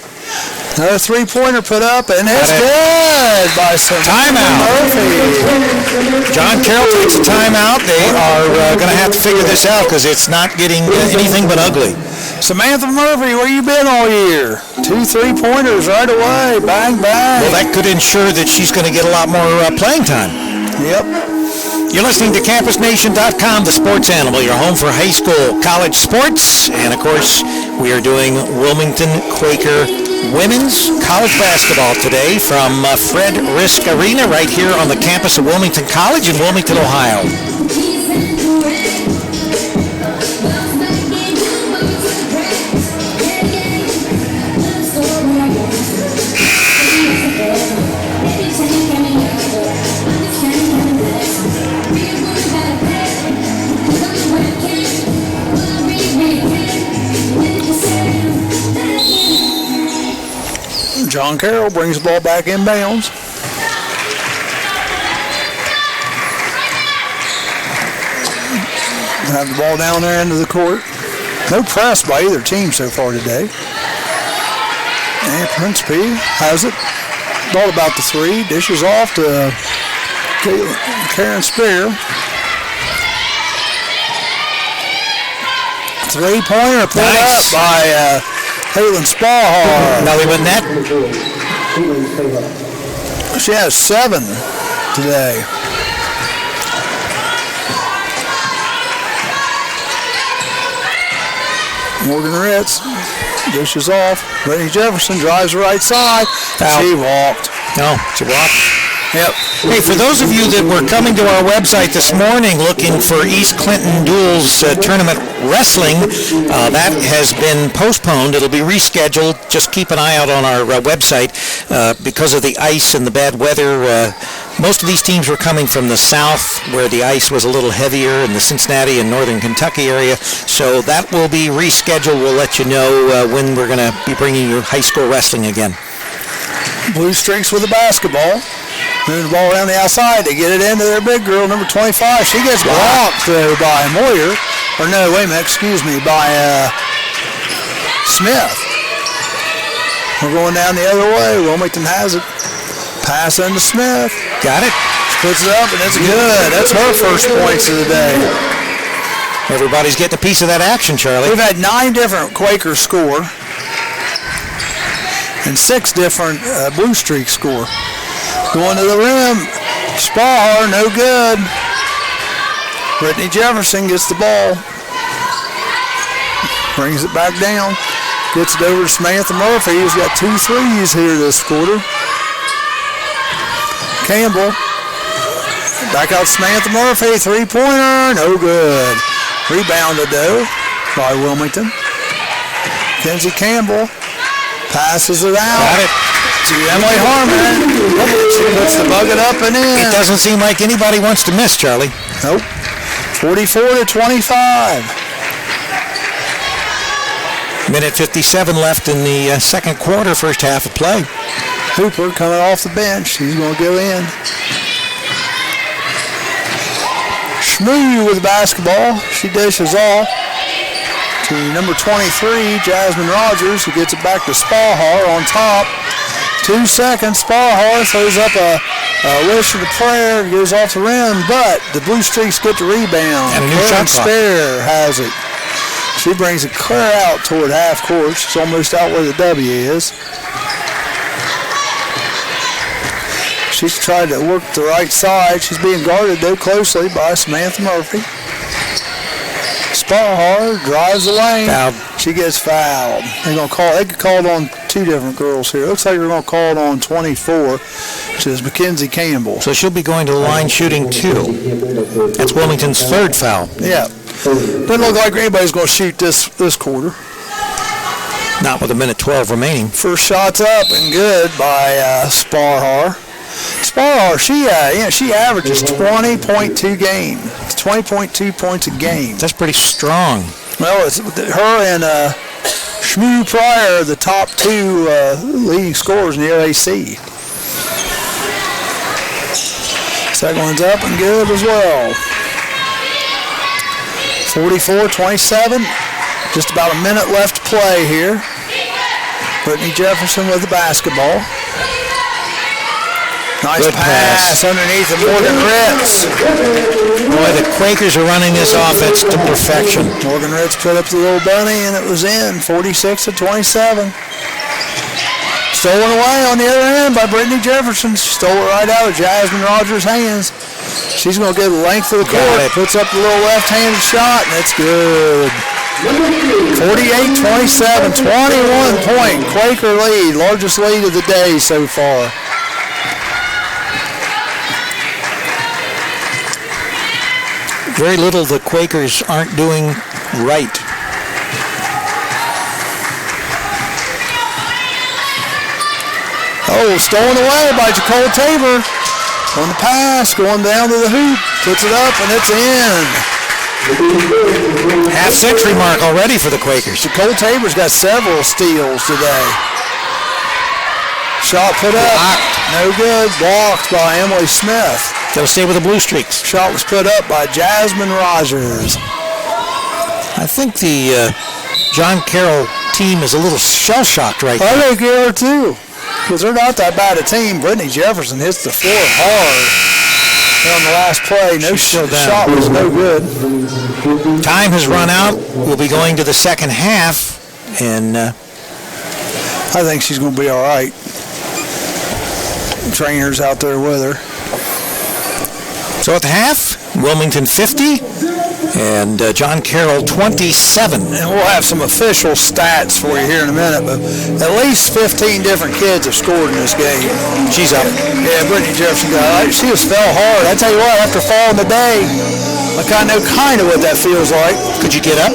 Another three-pointer put up, and it's good by timeout. Murphy. John Carroll takes a timeout. They are going to have to figure this out because it's not getting anything but ugly. Samantha Murphy, where you been all year? 2 3-pointers right away. Bang, bang. Well, that could ensure that she's going to get a lot more playing time. Yep. You're listening to CampusNation.com, the sports animal, your home for high school, college sports. And, of course, we are doing Wilmington Quaker women's college basketball today from Fred Risk Arena right here on the campus of Wilmington College in Wilmington, Ohio. John Carroll brings the ball back in bounds. Have the ball down there into the court. No press by either team so far today. And Principe has it. Ball about the 3. Dishes off to Karen Spear. 3-pointer put up by Caitlin Spahar. Now we win that. She has 7 today. Morgan Ritz dishes off. Brittany Jefferson drives the right side. Foul. She walked. No, she walked. Yep. Hey, for those of you that were coming to our website this morning looking for East Clinton Duels Tournament Wrestling, that has been postponed. It'll be rescheduled. Just keep an eye out on our website because of the ice and the bad weather. Most of these teams were coming from the south where the ice was a little heavier in the Cincinnati and northern Kentucky area. So that will be rescheduled. We'll let you know when we're going to be bringing you high school wrestling again. Blue Streaks with the basketball. Moving the ball around the outside. They get it into their big girl, number 25. She gets blocked though by Moyer. Or no, wait a minute, excuse me, by Smith. We're going down the other way. Wilmington has it. Pass into Smith. Got it. She puts it up, and it's good. That's her first points of the day. Everybody's getting a piece of that action, Charlie. We've had 9 different Quakers score and 6 different Blue Streak score. Going to the rim. Spahar, no good. Brittany Jefferson gets the ball. Brings it back down. Gets it over to Samantha Murphy, who's got 2 threes here this quarter. Campbell. Back out Samantha Murphy. 3-pointer. No good. Rebounded, though, by Wilmington. Kenzie Campbell passes it out. Got it. To Emily Harmon. She puts the bucket up and in. It doesn't seem like anybody wants to miss, Charlie. Nope. 44-25. Minute 57 left in the second quarter, first half of play. Hooper coming off the bench. He's going to go in. Shmoo with the basketball. She dishes off to number 23, Jasmine Rogers, who gets it back to Spahar on top. 2 seconds. Spahar throws up a wish and a prayer, goes off the rim, but the Blue Streaks get the rebound. And a new shot clock. Spear has it. She brings it clear out toward half court. She's almost out where the W is. She's tried to work the right side. She's being guarded, though, closely by Samantha Murphy. Spahar drives the lane. Fouled. She gets fouled. They're going to call. They could call it on 2 different girls here. It looks like they're going to call it on 24, which is Mackenzie Campbell. So she'll be going to the line shooting 2. That's Wilmington's 3rd foul. Yeah. Doesn't look like anybody's going to shoot this quarter. Not with a minute 12 remaining. First shot's up and good by Spahar. Spahar, she averages 20.2 game. It's 20.2 points a game. That's pretty strong. Well, it's her and Shmoo Pryor, the top 2 leading scorers in the OAC. Second one's up and good as well. 44-27. Just about a minute left to play here. Brittany Jefferson with the basketball. Nice Good pass underneath of Morgan Ritz. Boy, the Quakers are running this offense to perfection. Morgan Ritz put up the little bunny, and it was in, 46-27. Stolen away on the other end by Brittany Jefferson. She stole it right out of Jasmine Rogers' hands. She's going to get the length of the court. Puts up the little left-handed shot, and it's good. 48-27, 21-point Quaker lead, largest lead of the day so far. Very little the Quakers aren't doing right. Oh, stolen away by Jacole Tabor. On the pass, going down to the hoop, puts it up, and it's in. Half-century mark already for the Quakers. Jacole Tabor's got several steals today. Shot put up, no good, blocked by Emily Smith. They'll stay with the Blue Streaks. Shot was put up by Jasmine Rogers. I think the John Carroll team is a little shell-shocked right now. I think they are too, because they're not that bad a team. Brittany Jefferson hits the floor hard on the last play. No shot was no good. Time has run out. We'll be going to the second half, and I think she's going to be all right. Trainers out there with her. So at the half, Wilmington 50 and John Carroll 27. And we'll have some official stats for you here in a minute, but at least 15 different kids have scored in this game. She's up. Yeah, Brittany Jefferson got it. She just fell hard. I tell you what, after falling today, I know kind of what that feels like. Could you get up?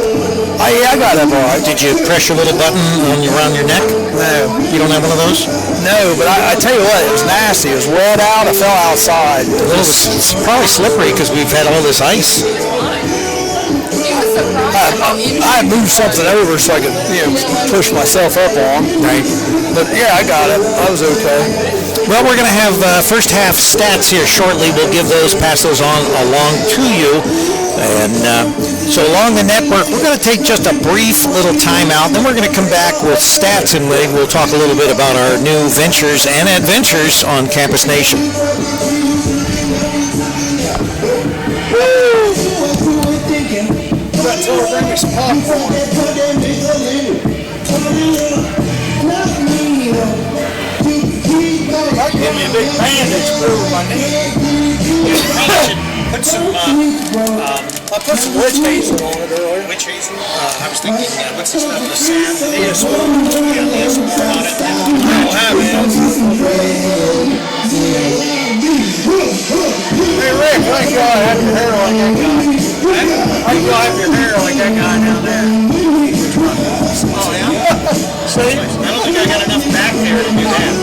Yeah, I got up all right. Did you press your little button around your neck? No. You don't have one of those? No, but I tell you what, it was nasty. It was wet out. I fell outside. It's probably slippery because we've had all this ice. I moved something over so I could, push myself up on. Right. But yeah, I got it. I was okay. Well, we're going to have first half stats here shortly. We'll pass those on along to you. And so along the network, we're going to take just a brief little timeout. Then we're going to come back with stats, and we'll talk a little bit about our new ventures and adventures on Campus Nation. Give me a big bandage over my knee. Put some, I put some witch hazel on it earlier. witch hazel. I was thinking, what's the stuff, the sand? Yes. Yeah, yes, on it. I'll have it. Hey Rick, why don't you all have your hair like that guy? Why don't you all have your hair like that guy down there? Oh, yeah? See? I don't think I got enough back there to do that.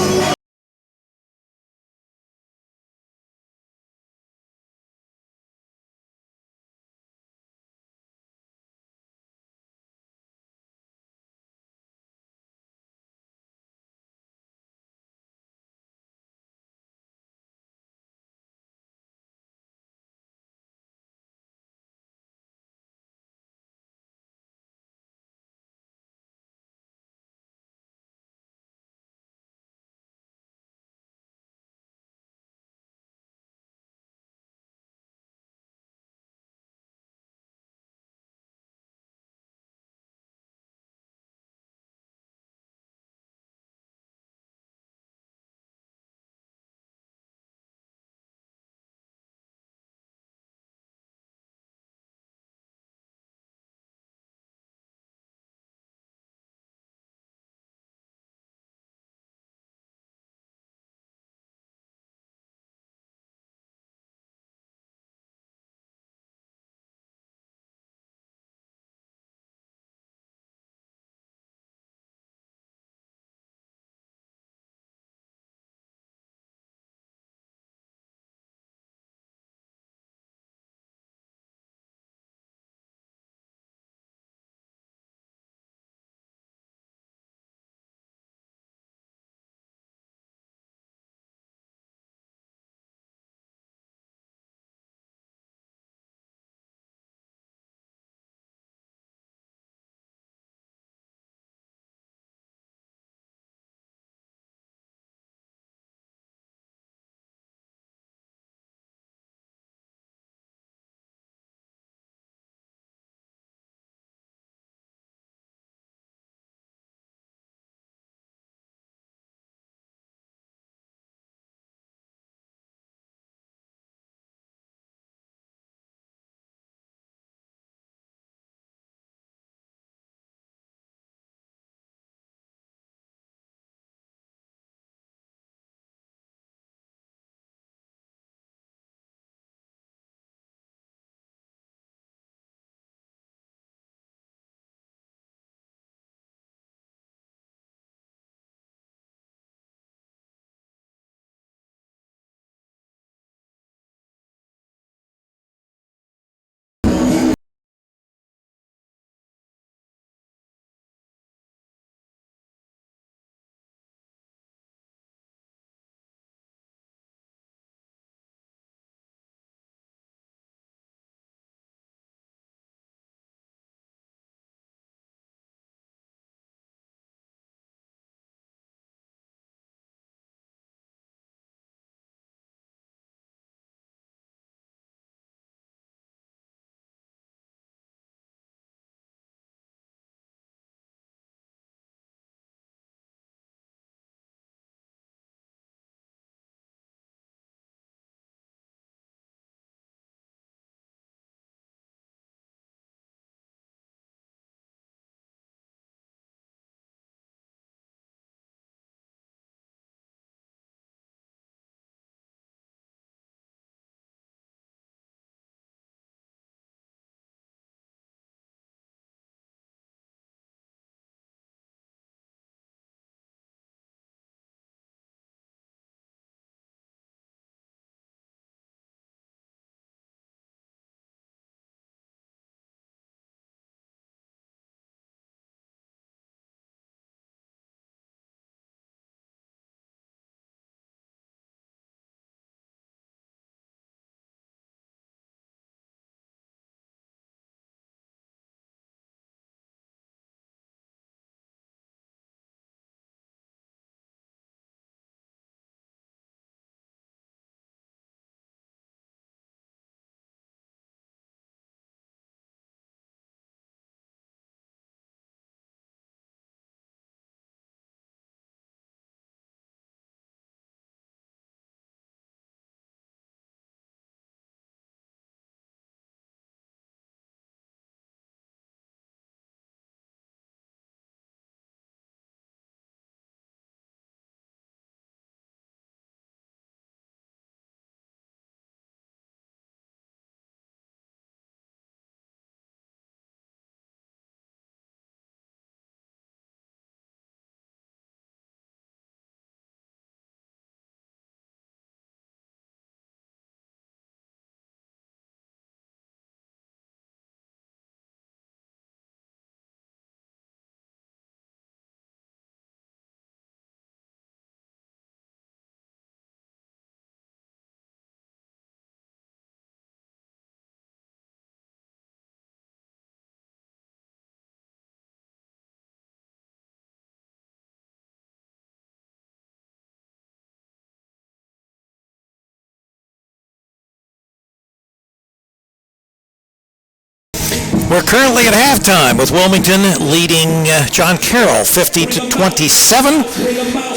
We're currently at halftime with Wilmington leading John Carroll 50-27,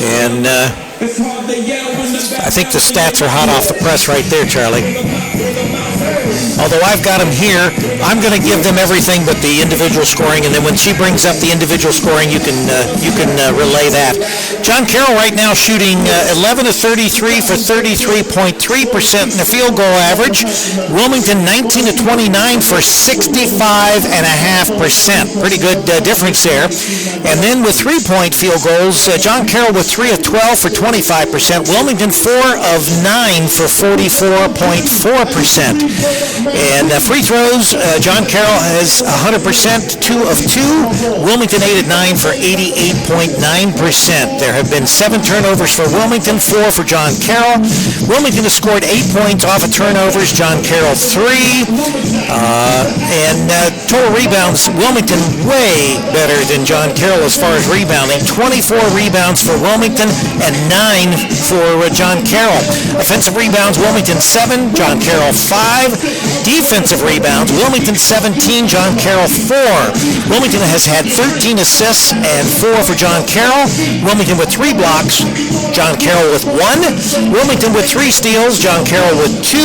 and I think the stats are hot off the press right there, Charlie. Although I've got them here, I'm going to give them everything but the individual scoring, and then when she brings up the individual scoring, you can relay that. John Carroll right now shooting 11 of 33 for 33.3% in the field goal average. Wilmington 19 of 29 for 65.5%. Pretty good difference there. And then with 3-point field goals, John Carroll with 3 of 12 for 25%. Wilmington 4 of 9 for 44.4%. And free throws, John Carroll has 100%, 2 of 2. Wilmington 8 of 9 for 88.9%. There have been 7 turnovers for Wilmington, 4 for John Carroll. Wilmington has scored 8 points off of turnovers, John Carroll 3. And total rebounds, Wilmington way better than John Carroll as far as rebounding. 24 rebounds for Wilmington and 9 for John Carroll. Offensive rebounds, Wilmington 7, John Carroll 5. Defensive rebounds, Wilmington 17, John Carroll 4. Wilmington has had 13 assists and 4 for John Carroll. Wilmington with 3 blocks, John Carroll with 1. Wilmington with 3 steals, John Carroll with 2.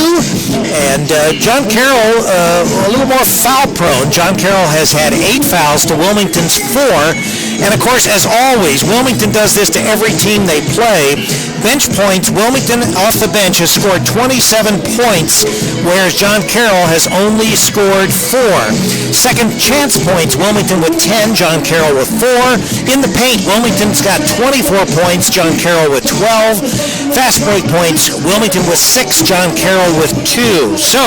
And John Carroll a little more foul prone. John Carroll has had 8 fouls to Wilmington's 4. And of course, as always, Wilmington does this to every team they play. Bench points, Wilmington off the bench has scored 27 points, whereas John Carroll has only scored 4. Second chance points, Wilmington with 10, John Carroll with 4. In the paint, Wilmington's got 24 points, John Carroll with 12. Fast break points, Wilmington with 6, John Carroll with 2. So,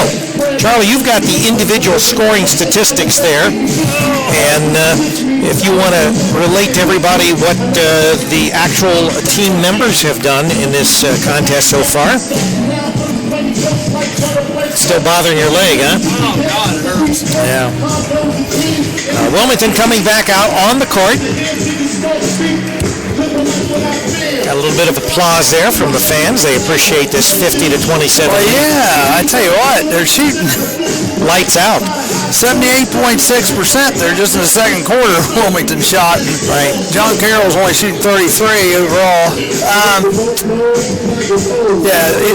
Charlie, you've got the individual scoring statistics there, and if you want to relate to everybody what the actual team members have done in this contest so far. Still bothering your leg, huh? Oh, God, it hurts. Yeah. Wilmington coming back out on the court. Got a little bit of applause there from the fans. They appreciate this 50-27. Well, yeah, I tell you what, they're shooting lights out. 78.6%. They're just in the second quarter. Wilmington shot. Right. John Carroll's only shooting 33 overall.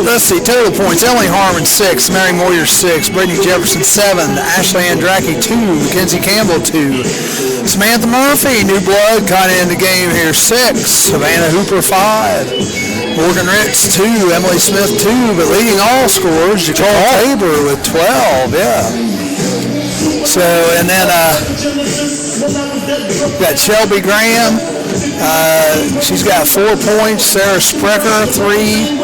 Let's see. Total points. Emily Harmon 6, Mary Moyer 6, Brittany Jefferson 7, Ashley Andraki 2, Mackenzie Campbell 2, Samantha Murphy, new blood, kind of in the game here 6, Savannah Hooper 5, Morgan Ritz 2, Emily Smith 2, but leading all scorers, Nicole Tabor with 12. Yeah. So, and then got Shelby Graham. She's got 4 points. Sarah Sprecher 3.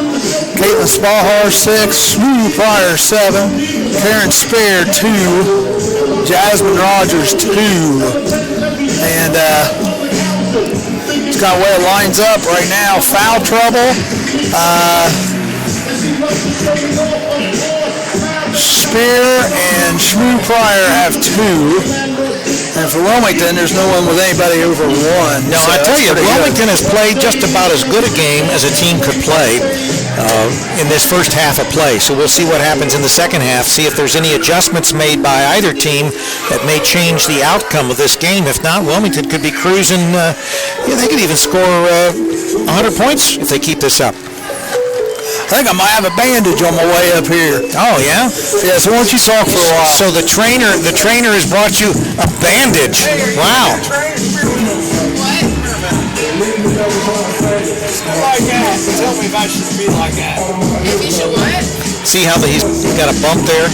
Caitlin Spahar 6. Shmoo Pryor 7. Karen Spear 2. Jasmine Rogers 2. And it's kind of where it lines up right now. Foul trouble. Spear and Shmoo Pryor have 2. And for Wilmington, there's no one with anybody over 1. No, so I tell you, Wilmington good. has played just about as good a game as a team could play in this first half of play. So we'll see what happens in the second half, see if there's any adjustments made by either team that may change the outcome of this game. If not, Wilmington could be cruising. They could even score 100 points if they keep this up. I think I might have a bandage on my way up here. Oh, yeah? Yeah, so why don't you talk for a while? So the trainer has brought you a bandage. Wow. Like that. Tell me if I should be like that. If you should what? See how he's got a bump there?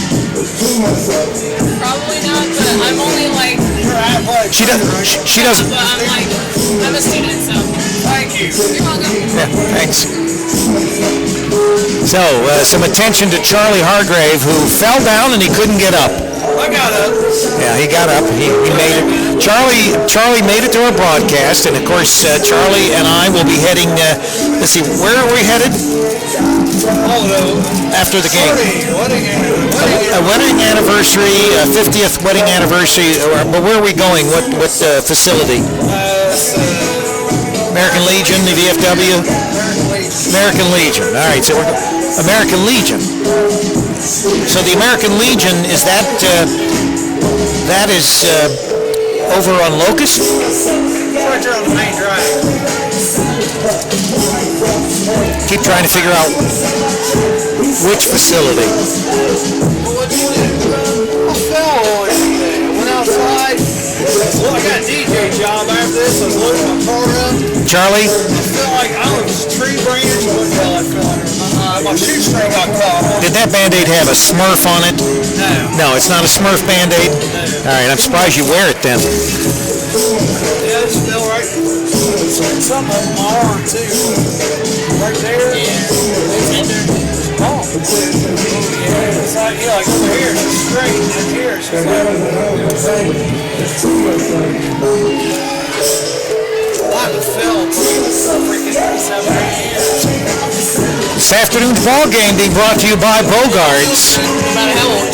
Probably not, but I'm only like... She doesn't. But I'm a student, so... Thank you. You're welcome. Yeah, thanks. So, some attention to Charlie Hargrave, who fell down and he couldn't get up. I got up. Yeah, he got up. He made it. Charlie made it to our broadcast, and of course, Charlie and I will be heading. Let's see, where are we headed? After the game. A wedding anniversary, 50th wedding anniversary. But where are we going? What facility? American Legion, the VFW? American Legion. All right, so we're American Legion. So the American Legion, is that That is over on Locust. Right there on the main drive. Keep trying to figure out which facility. I fell on it. I went outside. Well, I got a DJ job after this. I was loading my car up. Charlie? I feel like I was tree branch. What the hell I fell under? My shoestring got caught. Did that Band-Aid have a Smurf on it? No. No, it's not a Smurf Band-Aid? All right, I'm surprised you wear it then. Yeah, it's still right. Some of them are too. Right there. Yeah. Oh. Yeah, it's like, over here, it's straight. And here, it's just I haven't felt freaking 7 or 8 years. This afternoon's ball game being brought to you by Bogart's.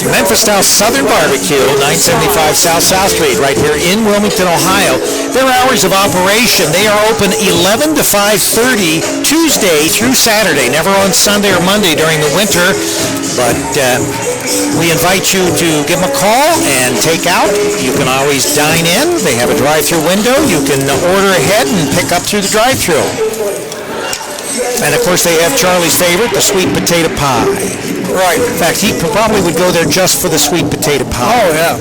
Memphis-style Southern Barbecue, 975 South Street, right here in Wilmington, Ohio. Their hours of operation, they are open 11 to 5:30 Tuesday through Saturday, never on Sunday or Monday during the winter. But we invite you to give them a call and take out. You can always dine in. They have a drive-through window. You can order ahead and pick up through the drive-through. And, of course, they have Charlie's favorite, the sweet potato pie. Right. In fact, he probably would go there just for the sweet potato pie. Oh, yeah.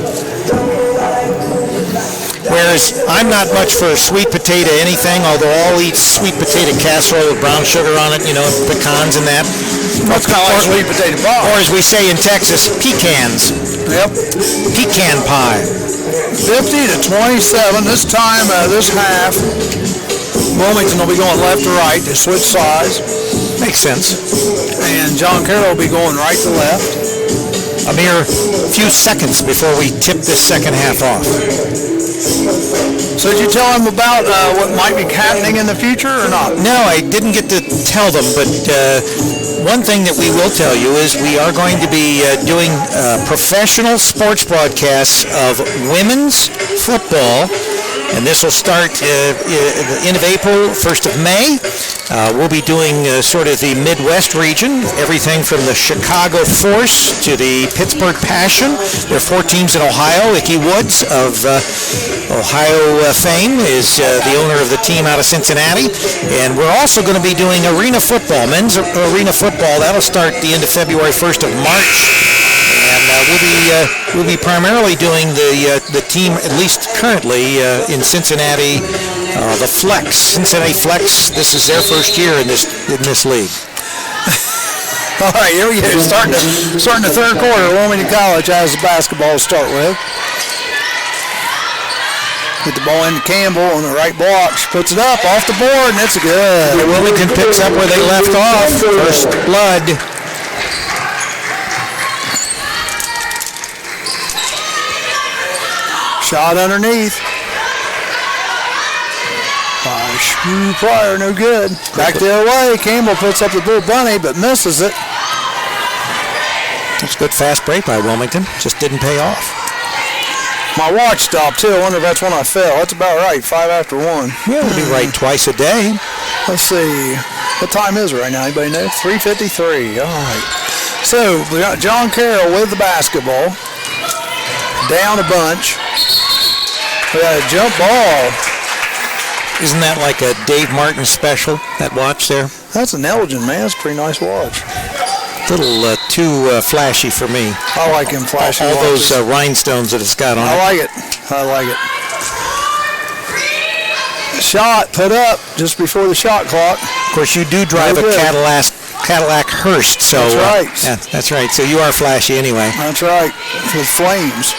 Whereas I'm not much for sweet potato anything, although I'll eat sweet potato casserole with brown sugar on it, pecans and that. That's kind of like sweet potato pie. Or as we say in Texas, pecans. Yep. Pecan pie. 50 to 27. This time, this half, Wilmington will be going left to right to switch sides. Makes sense. And John Carroll will be going right to left. A mere few seconds before we tip this second half off. So did you tell them about what might be happening in the future or not? No, I didn't get to tell them, but one thing that we will tell you is we are going to be doing professional sports broadcasts of women's football, and this will start the end of April, 1st of May. We'll be doing sort of the Midwest region, everything from the Chicago Force to the Pittsburgh Passion. There are 4 teams in Ohio. Icky Woods of Ohio fame is the owner of the team out of Cincinnati. And we're also going to be doing arena football, men's arena football. That'll start the end of February, 1st of March. And we'll be primarily doing the team, at least currently, in Cincinnati, the Flex, Cincinnati Flex. This is their first year in this league. All right, here we go. Starting the third quarter. Wilmington College has the basketball to start with. Get the ball into Campbell on the right block. She puts it up off the board, and it's good. Wilmington picks up where they left off. First blood. Shot underneath. By Shrew Pryor, no good. Back the other way. Campbell puts up the blue bunny, but misses it. That's a good fast break by Wilmington. Just didn't pay off. My watch stopped, too. I wonder if that's when I fell. That's about right, 5 after 1. Yeah, it'll be right twice a day. Let's see. What time is it right now? Anybody know? 3:53. All right. So, we got John Carroll with the basketball. Down a bunch. We got a jump ball. Isn't that like a Dave Martin special, that watch there? That's an Elgin, man. That's a pretty nice watch. A little too flashy for me. I like him flashy all watches. Those rhinestones that it's got on it. I like it. Shot put up just before the shot clock. Of course, you do drive a Cadillac Hearst, so that's right. Yeah, that's right. So you are flashy anyway. That's right. With flames.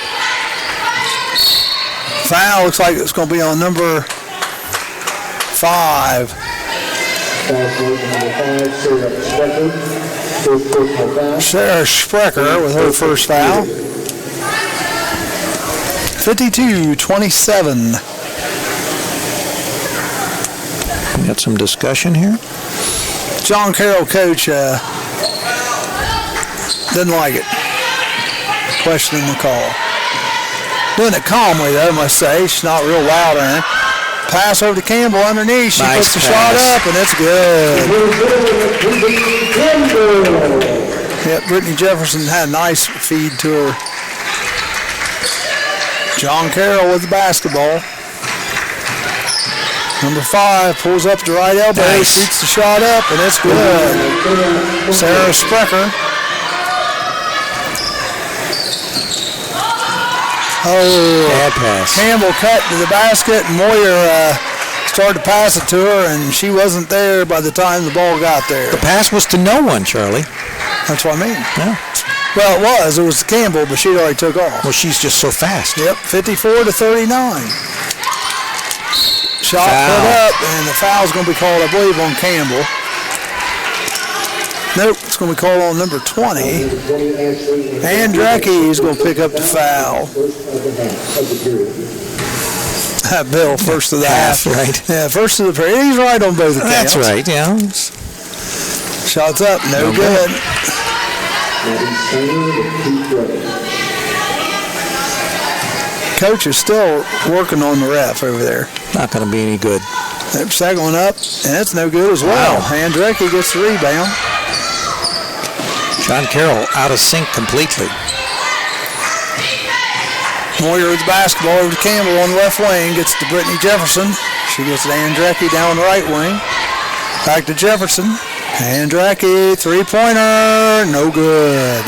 Foul looks like it's going to be on number 5. Sarah Sprecher with her first foul. 52-27. Got some discussion here. John Carroll coach didn't like it. Questioning the call. Doing it calmly, though, I must say. She's not real loud on her. Pass over to Campbell underneath. She puts the shot up, and it's good. Yep, Brittany Jefferson had a nice feed to her. John Carroll with the basketball. Number 5 pulls up the right elbow, shoots the shot up, and it's good. Sarah Sprecher. Oh, bad pass. Campbell cut to the basket, and Moyer started to pass it to her, and she wasn't there by the time the ball got there. The pass was to no one, Charlie. That's what I mean. Yeah. Well, it was. It was to Campbell, but she'd already took off. Well, she's just so fast. Yep, 54-39. Shot Foul. put up, and the foul's going to be called, I believe, on Campbell. Nope, it's going to be called on number 20. Andracki is going to pick up the foul. Bill, first of the half. Right. Yeah, first of the period. He's right on both accounts. That's right, yeah. Shots up, no good. Coach is still working on the ref over there. Not going to be any good. Second one up, and it's no good as well. Andrecki gets the rebound. John Carroll out of sync completely. Moyer with the basketball over to Campbell on the left wing. Gets to Brittany Jefferson. She gets to Andrecki down the right wing. Back to Jefferson. Andrecki, three-pointer, no good.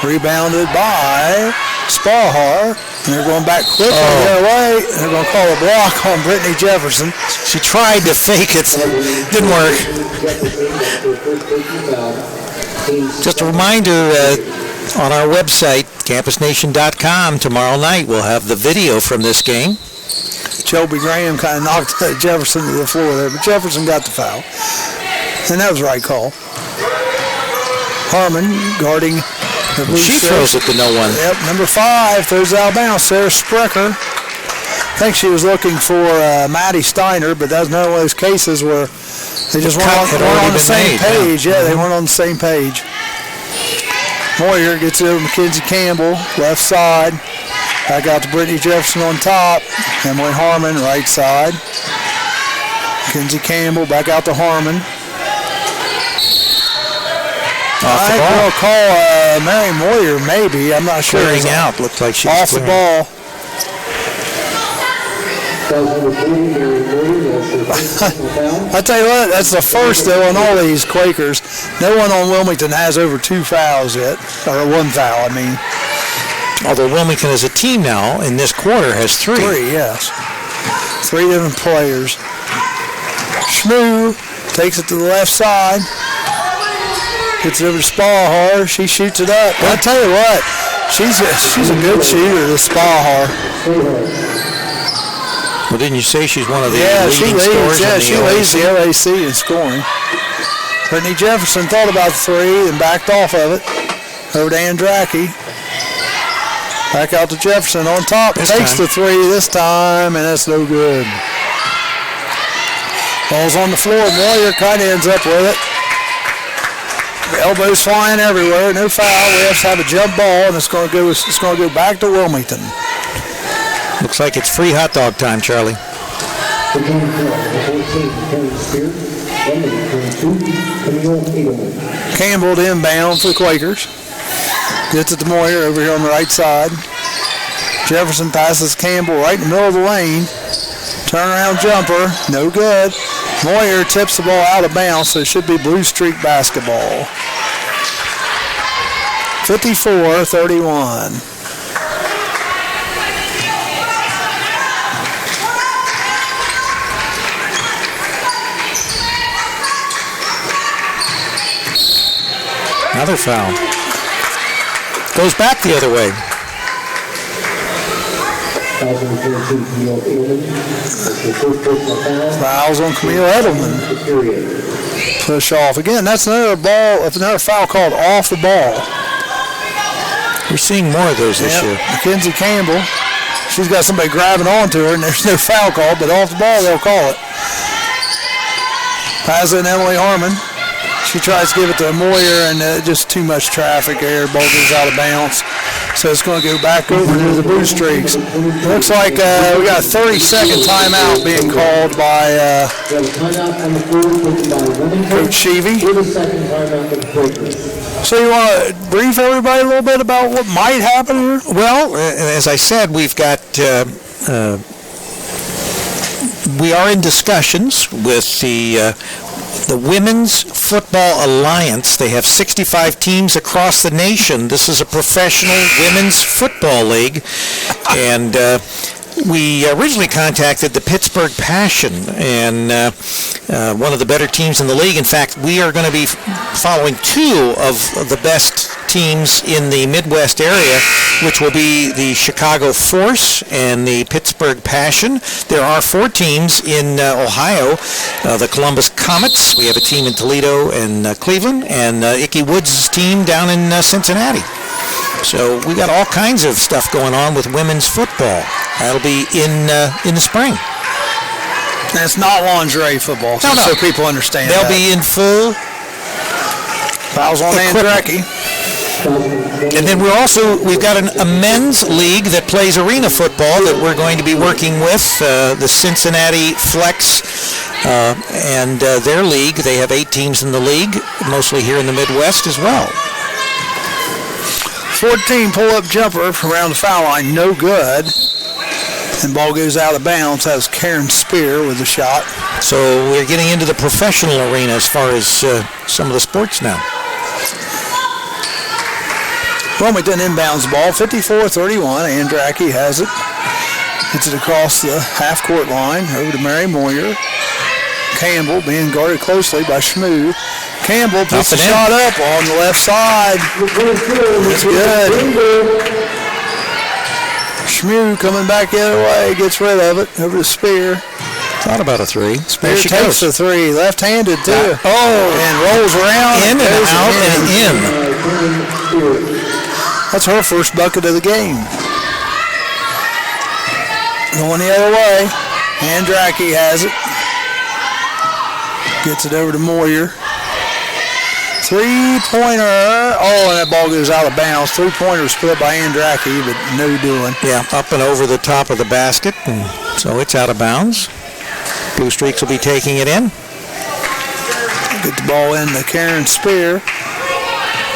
Rebounded by Spahar. And they're going back quickly the other way. And they're going to call a block on Brittany Jefferson. She tried to fake it. Didn't work. Just a reminder, on our website, campusnation.com, tomorrow night we'll have the video from this game. Shelby Graham kind of knocked Jefferson to the floor there, but Jefferson got the foul. And that was the right call. Harmon guarding the blue She strip. throws it to no one. Yep, number 5 throws it out of bounds. Sarah Sprecher. I think she was looking for Maddie Steiner, but that's not one of those cases where they just weren't on the same page. Yeah, they weren't on the same page. Moyer gets it over Mackenzie Campbell, left side. Back out to Brittany Jefferson on top. Emily Harmon, right side. Mackenzie Campbell, back out to Harmon. Off the ball. I'll call Mary Moyer, maybe. I'm not sure. Clearing out. Looked like she was off the clearing. ball. I tell you what, that's the first though on all these Quakers. No one on Wilmington has over 2 fouls yet, or 1 foul. I mean, Although Wilmington as a team now in this quarter has 3. 3, yes, 3 different players. Shmoo takes it to the left side, gets it over to Spahar. She shoots it up. I tell you what, she's a good shooter, this Spahar. Well, didn't you say she's one of the She leading leads. scorers Yeah, in the she LAC? leads the LAC in scoring. Brittany Jefferson thought about the 3 and backed off of it. Over to Andracki. Back out to Jefferson on top. Takes the 3 this time, and that's no good. Ball's on the floor. Moyer kind of ends up with it. The elbows flying everywhere. No foul. We have to have a jump ball, and it's going to go back to Wilmington. Looks like it's free hot dog time, Charlie. Campbell to inbound for the Quakers. Gets it to Moyer over here on the right side. Jefferson passes Campbell right in the middle of the lane. Turnaround jumper, no good. Moyer tips the ball out of bounds, so it should be Blue Streak basketball. 54-31. Another foul. Goes back the other way. Fouls on Camille Edelman. Push off. Again, that's another foul called off the ball. We're seeing more of those this year. Mackenzie Campbell. She's got somebody grabbing onto her, and there's no foul call, but off the ball, they'll call it. Pass it to Emily Harmon. She tries to give it to Moyer, and just too much traffic there. Ball goes out of bounds. So it's going to go back over to the Blue Streaks. Looks like we got a 30-second timeout being called by Coach Sheevy. So you want to brief everybody a little bit about what might happen here? Well, as I said, we've got we are in discussions with the Women's Football Alliance. They have 65 teams across the nation. This is a professional women's football league, and we originally contacted the Pittsburgh Passion, and one of the better teams in the league. In fact, we are going to be following two of the best teams in the Midwest area, which will be the Chicago Force and the Pittsburgh Passion. There are 4 teams in Ohio, the Columbus Comets. We have a team in Toledo and Cleveland, and Icky Woods' team down in Cincinnati. So we got all kinds of stuff going on with women's football. That'll be in the spring. And it's not lingerie football, No. so people understand. They'll be in full fouls on Andraki. And then we've got a men's league that plays arena football that we're going to be working with, the Cincinnati Flex and their league. They have 8 teams in the league, mostly here in the Midwest as well. 14 pull-up jumper from around the foul line, no good. And ball goes out of bounds. That was Karen Spear with the shot. So we're getting into the professional arena as far as some of the sports now. Wilmington inbounds the ball, 54-31. Andraki has it. Gets it across the half-court line over to Mary Moyer. Campbell being guarded closely by Schmoo. Campbell puts the shot up on the left side. It's good. Schmoo coming back the other way, gets rid of it over to Spear. Thought about a 3. Spear takes the 3, left-handed too. And rolls around. In and out and in. That's her first bucket of the game. Going the other way. Andraki has it. Gets it over to Moyer. 3-pointer. Oh, and that ball goes out of bounds. 3-pointer split by Andraki, but no doing. Yeah, up and over the top of the basket. And so it's out of bounds. Blue Streaks will be taking it in. Get the ball in to Karen Spear.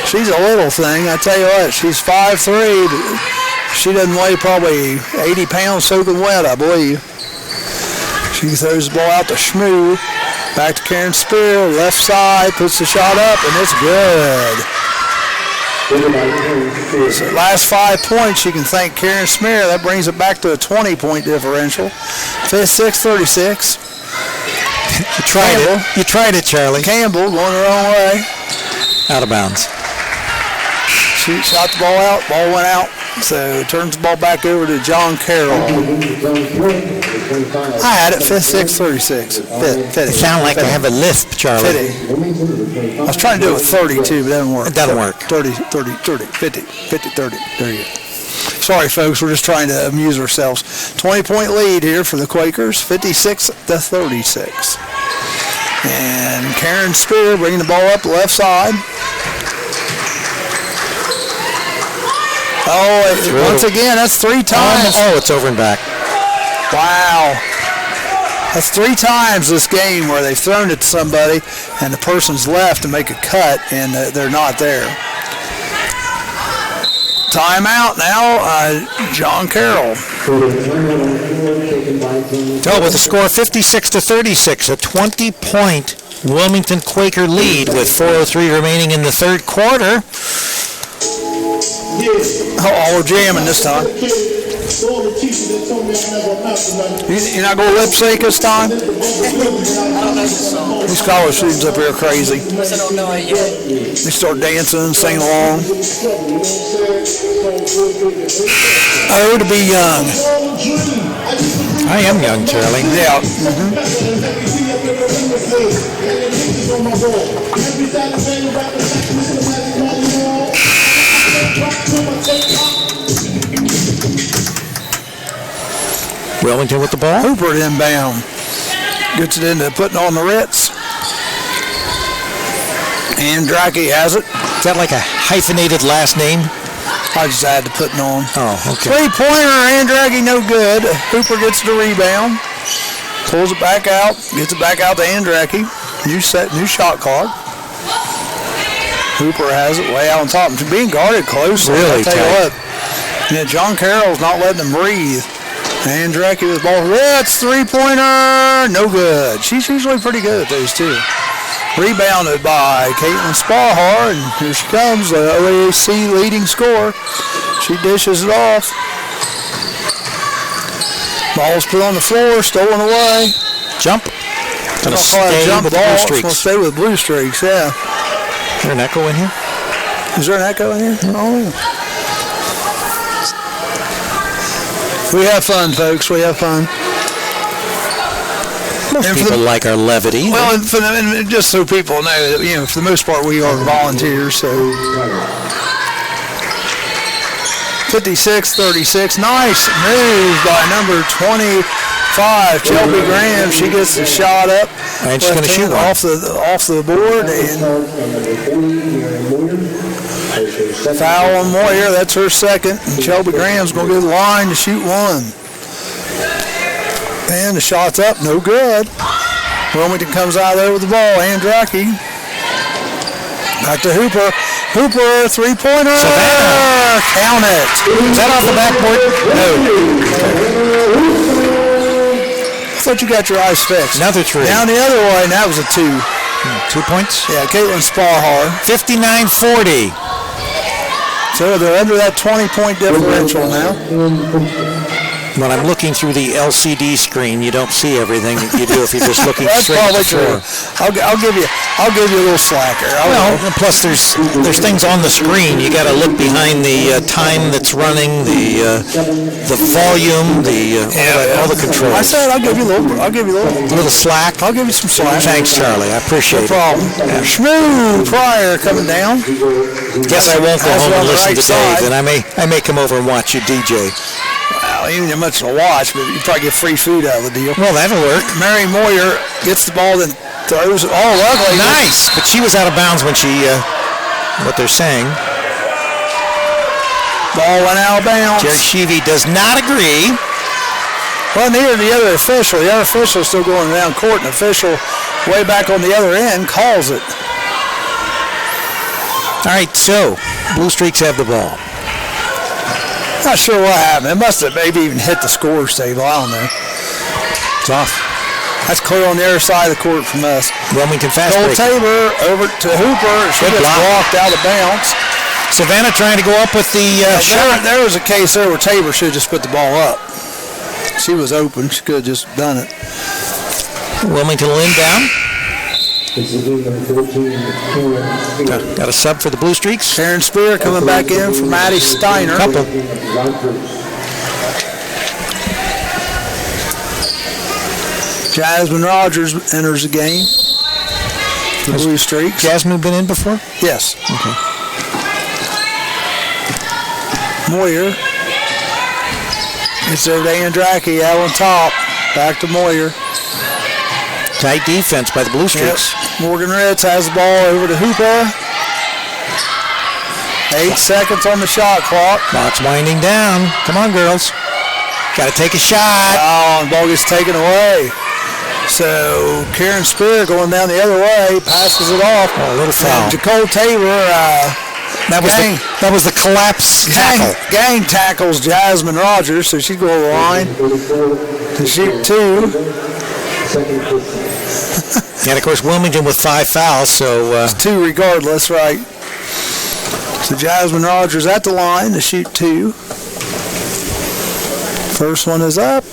She's a little thing, I tell you what. She's 5'3", but she doesn't weigh probably 80 pounds soaking wet, I believe. She throws the ball out to Schmoo. Back to Karen Spear, left side, puts the shot up, and it's good. So last 5 points, you can thank Karen Spear. That brings it back to a 20-point differential. 56-36. You tried it, Charlie. Campbell going the wrong way. Out of bounds. She shot the ball out, ball went out. So turns the ball back over to John Carroll. I had it 56-36. It sounded like I have a lisp, Charlie. 50. I was trying to do it with 32, but it doesn't work. It doesn't work. 30, 50, 30. There you go. Sorry, folks. We're just trying to amuse ourselves. 20-point lead here for the Quakers, 56-36. And Karen Spear bringing the ball up the left side. Oh, once again, that's 3 times. Oh, it's over and back. Wow. That's 3 times this game where they've thrown it to somebody and the person's left to make a cut and they're not there. Timeout now, John Carroll. So with the score 56-36, a 20-point Wilmington Quaker lead with 4:03 remaining in the third quarter. Oh, we're jamming this time. You're not going to lip sync this time? These college students up here are crazy. I don't know it yet. They start dancing, singing along. Oh, to be young. I am young, Charlie. Yeah. Wilmington with the ball. Hooper inbound. Gets it into putting on the Ritz. Andraki has it. Is that like a hyphenated last name? I just had to put it on. Oh, okay. 3-pointer, Andraki no good. Hooper gets the rebound. Pulls it back out. Gets it back out to Andraki. New shot clock. Hooper has it way out on top. Being guarded closely. Really I'll tell you tight. what. Yeah, John Carroll's not letting him breathe. And Dracky with the ball. That's three-pointer. No good. She's usually pretty good at those two. Rebounded by Caitlin Sparhar, and here she comes, the OAC leading scorer. She dishes it off. Ball's put on the floor, stolen away. Jump. Gonna I'll call it a stay jump with ball. the Blue It's gonna Streaks. stay with Blue Streaks, yeah. Is there an echo in here? Is there an echo in here? Oh. We have fun, folks. We have fun. Most And for people the- like our levity. Well, and just so people know that, for the most part, we are volunteers, so. 56-36. Nice move by number 25, Shelby Graham. She gets the shot up. And she's going to left shoot hand one. off the board, and foul on Moyer. That's her second. And Shelby Graham's going to go to the line to shoot one. And the shot's up, no good. Wilmington comes out there with the ball. Andraki. Back to Hooper. Hooper, three-pointer. Savannah. Count it. Is that off the backboard? No. I thought you got your eyes fixed. Another three. Down the other way, and that was a two. 2 points. Yeah, Caitlin Sparhar. 59-40. So they're under that 20-point differential now. When I'm looking through the LCD screen, you don't see everything that you do if you're just looking That's straight at probably the floor. true. I'll give you a little slacker. Well, and plus there's things on the screen. You got to look behind the time that's running, the volume, all the controls. I said I'll give you a little slack. I'll give you some slack. Thanks, Charlie. I appreciate No problem. it. Schmoo Pryor coming down. Guess I won't go That's home on and the listen right to Dave, side. and I may come over and watch you DJ. Well, even much to watch, but you probably get free food out of the deal. Well, that'll work. Mary Moyer gets the ball, then throws it. Oh, lovely. Nice, but she was out of bounds when she. What they're saying. Ball went out of bounds. Jared Sheevy does not agree. Well, neither the other official. The other official is still going down court, and the official way back on the other end calls it. All right, so Blue Streaks have the ball. Not sure what happened. It must have maybe even hit the scores table. I don't know. It's off. That's clear on the other side of the court from us. Wilmington fast Cole break. Tabor over to Hooper. She Good gets block. blocked out of bounds. Savannah trying to go up with the shot. There was a case there where Tabor should have just put the ball up. She was open. She could have just done it. Wilmington will inbound. This is number 14, Karen Got a sub for the Blue Streaks. Karen Spear coming back in for Maddie Steiner. Couple. Jasmine Rogers enters the game for Blue Streaks. Jasmine been in before? Yes. Okay. Moyer. It's over to Andraki out on top. Back to Moyer. Tight defense by the Blue Yep. Streaks. Morgan Ritz has the ball over to Hooper. 8 seconds on the shot clock. Clock's winding down. Come on, girls. Got to take a shot. Oh, and the ball gets taken away. So Karen Spear going down the other way, passes it off. Oh, a little foul. And Jacole Tabor That was the collapse tackle. gang tackles Jasmine Rogers, so she's going to the line to shoot two. And, of course, Wilmington with 5 fouls, so... Two regardless, right? So Jasmine Rogers at the line to shoot two. First one is up,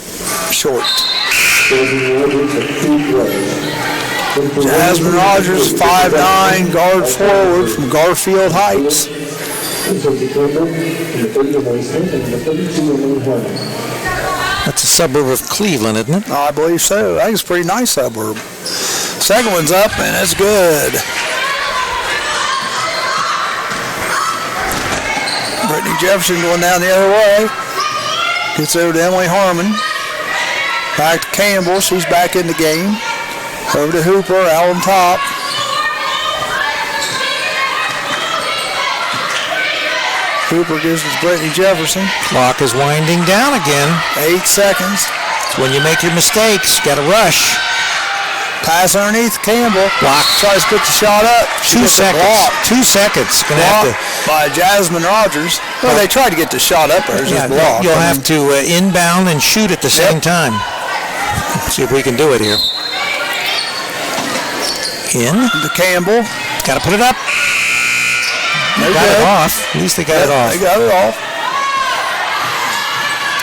short. Jasmine Rogers, 5'9", guard forward from Garfield Heights. That's a suburb of Cleveland, isn't it? I believe so. I think it's a pretty nice suburb. Second one's up, and it's good. Brittany Jefferson going down the other way. Gets over to Emily Harmon. Back to Campbell. She's back in the game. Over to Hooper, out on top. Hooper gives it to Brittany Jefferson. Clock is winding down again. 8 seconds. When you make your mistakes, got to rush. Pass underneath Campbell. Block. Tries to put the shot up. 2 seconds. 2 seconds. Gonna have to. By Jasmine Rogers. Well, they tried to get the shot up there. It's just blocked. You'll have to inbound and shoot at the same time. See if we can do it here. In. To Campbell. Got to put it up. No Got good. it off. At least they got it off. They got it off.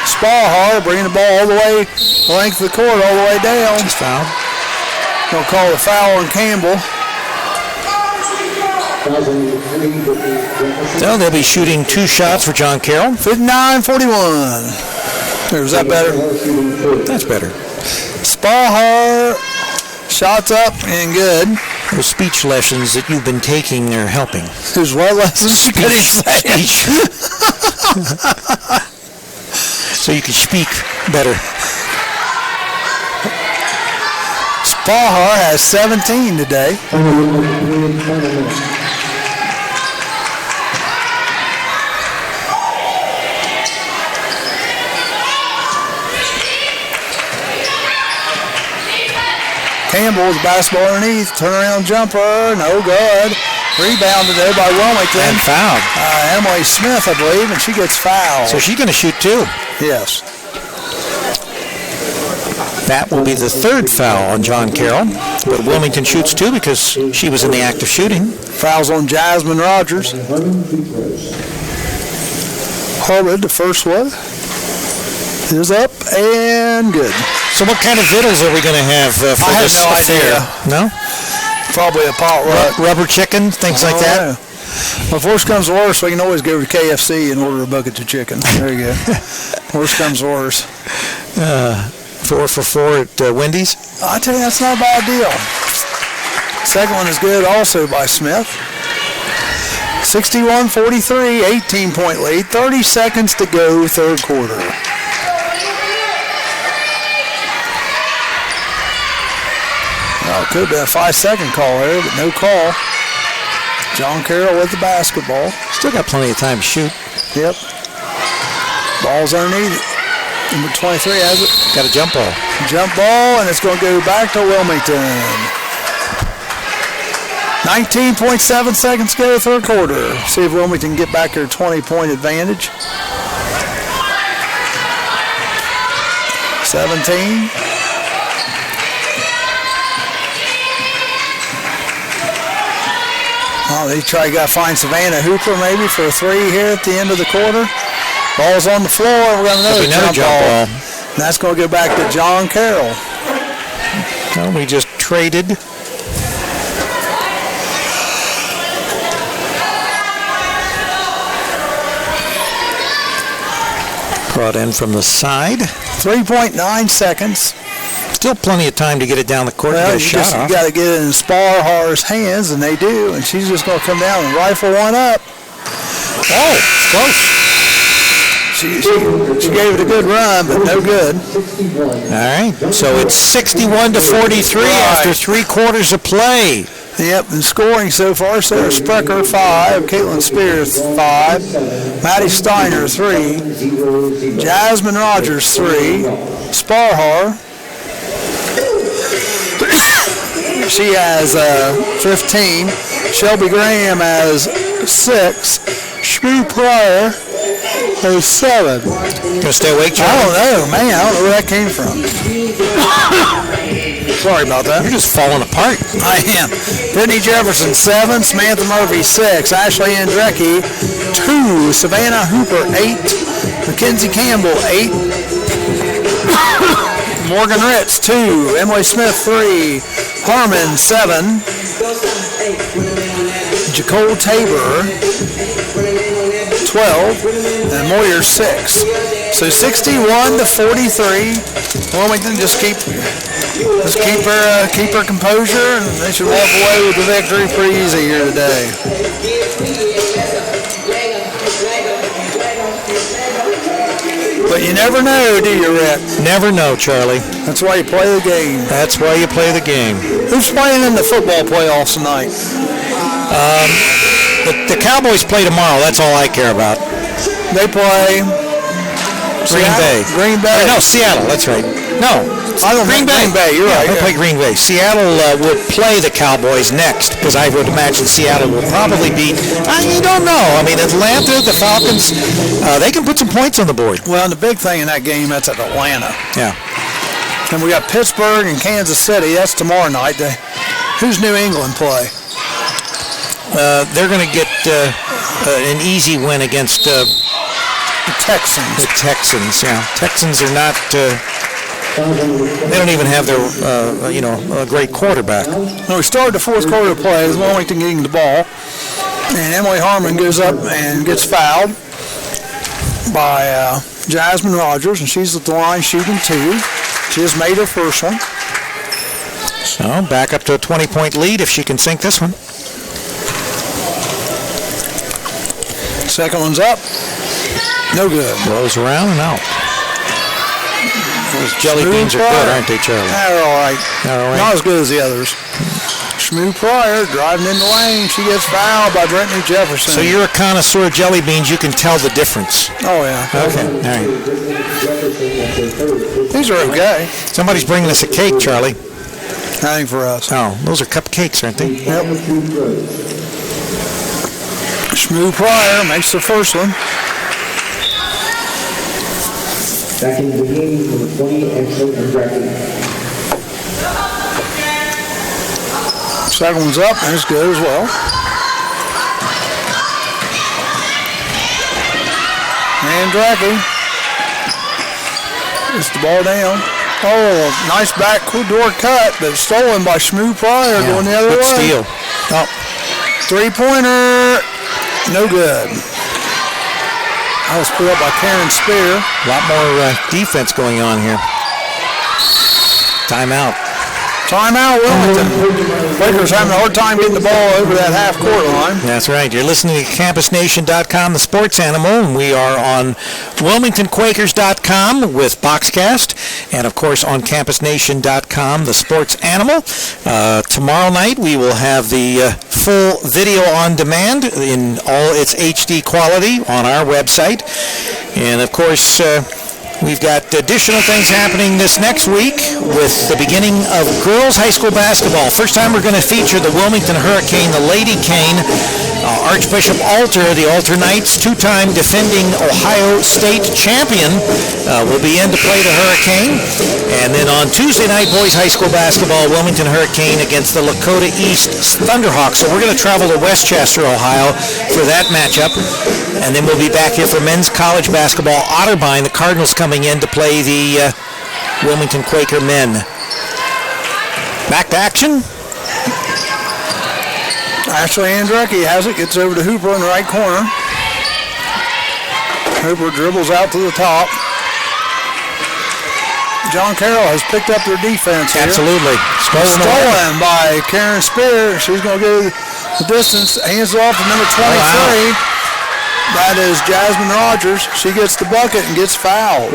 Sparhar bringing the ball all the way, length of the court, all the way down. He's fouled. Going to call the foul on Campbell. So they'll be shooting 2 shots for John Carroll. 59-41. Was that better? That's better. Sparhar, shots up and good. Those speech lessons that you've been taking are helping. Whose what lessons? Speech. So you can speak better. Sparhar has 17 today. Campbell with the basketball underneath. Turnaround jumper. No good. Rebounded there by Wilmington. And fouled. Emily Smith, I believe, and she gets fouled. So she's going to shoot 2. Yes. That will be the 3rd foul on John Carroll. But Wilmington shoots 2 because she was in the act of shooting. Fouls on Jasmine Rogers. Harwood, the first one, is up and good. So what kind of vittles are we going to have for I have this no affair? idea. No? Probably a pot rock. Rubber chicken, things like that? Well, if worse comes to worse, we can always go to KFC and order a bucket of chicken. There you go. Worse comes to worse. 4 for 4 at Wendy's. I tell you, that's not a bad deal. Second one is good also by Smith. 61-43, 18-point lead. 30 seconds to go, third quarter. Well, it could have been a 5-second call there, but no call. John Carroll with the basketball. Still got plenty of time to shoot. Yep. Ball's underneath it. Number 23 has it. Got a jump ball. Jump ball, and it's going to go back to Wilmington. 19.7 seconds to go, third quarter. See if Wilmington can get back their 20-point advantage. 17. Oh, they got to find Savannah Hooper maybe for a 3 here at the end of the quarter. Ball's on the floor. We're going to another jump ball. And that's going to go back to John Carroll. Well, we just traded. Brought in from the side. 3.9 seconds. Still plenty of time to get it down the court. Well, and get a shot off. You got to get it in Sparhar's hands, and they do. And she's just going to come down and rifle one up. Oh, close. She gave it a good run, but no good. All right. So it's 61-43 after 3 quarters of play. Yep, and scoring so far, Sarah Sprecher, 5. Caitlin Spears, 5. Maddie Steiner, 3. Jasmine Rogers, 3. Sparhar. She has 15. Shelby Graham has 6. Shmoo Pryor has 7. Gonna stay awake, Charlie? I don't know, man. I don't know where that came from. Sorry about that. You're just falling apart. I am. Brittany Jefferson, 7. Samantha Murphy, 6. Ashley Andrecki, 2. Savannah Hooper, 8. Mackenzie Campbell, 8. Morgan Ritz, 2. Emily Smith, 3. Harmon, 7. Jacole Tabor, 12. And Moyer, 6. So 61-43. Wilmington just keep her composure, and they should walk away with the victory pretty easy here today. But you never know, do you, Rick? Never know, Charlie. That's why you play the game. That's why you play the game. Who's playing in the football playoffs tonight? The Cowboys play tomorrow. That's all I care about. They play Green Bay. Green Bay. No, Seattle. That's right. No, Green Bay. You're right. They'll play Green Bay. Seattle would play the Cowboys next because I would imagine Seattle will probably beat. You don't know. I mean, Atlanta, the Falcons, they can put some points on the board. Well, and the big thing in that game, that's at Atlanta. Yeah. And we got Pittsburgh and Kansas City. That's tomorrow night. Who's New England play? They're going to get an easy win against the Texans. The Texans, yeah. Texans are not. They don't even have their, a great quarterback. No, we started the fourth quarter of play with Wilmington getting the ball, and Emily Harmon goes up and gets fouled by Jasmine Rogers, and she's at the line shooting 2. She has made her first one. So back up to a 20-point lead if she can sink this one. Second one's up. No good. Rolls around and out. Those jelly beans are good, aren't they, Charlie? They're all right. They're all right. Not as good as the others. Schmoo Pryor driving in the lane. She gets fouled by Brittany Jefferson. So you're a connoisseur of jelly beans. You can tell the difference. Oh, yeah. Okay, all right. These are okay. Somebody's bringing us a cake, Charlie. Nothing for us. Oh, those are cupcakes, aren't they? Yep. Schmoo Pryor makes the first one. Back in the game for the 20, Excellent and Bracken. Second one's up, and it's good as well. And Dracky gets the ball down. Oh, nice back door cut, but stolen by Schmoo Pryor going the other way. Steal. Oh, three-pointer, no good. That was put up by Karen Spear. A lot more defense going on here. Timeout. Timeout, Wilmington. Quakers having a hard time getting the ball over that half-court line. That's right. You're listening to CampusNation.com, the sports animal, and we are on WilmingtonQuakers.com with Boxcast, and, of course, on CampusNation.com, the sports animal. Tomorrow night we will have the full video on demand in all its HD quality on our website. And, of course, we've got additional things happening this next week with the beginning of girls high school basketball. First time we're going to feature the Wilmington Hurricane, the Lady Cane. Archbishop Alter, the Alter Knights, two-time defending Ohio State champion, will be in to play the Hurricane. And then on Tuesday night, boys high school basketball, Wilmington Hurricane against the Lakota East Thunderhawks. So we're going to travel to Westchester, Ohio for that matchup. And then we'll be back here for men's college basketball. Otterbein, the Cardinals coming in to play the Wilmington Quaker men. Back to action. Ashley Andrecki has it, gets over to Hooper in the right corner. Hooper dribbles out to the top. John Carroll has picked up their defense here. Absolutely. Stolen by Karen Spear. She's going to go the distance. Hands it off to number 23. Wow. That is Jasmine Rogers. She gets the bucket and gets fouled.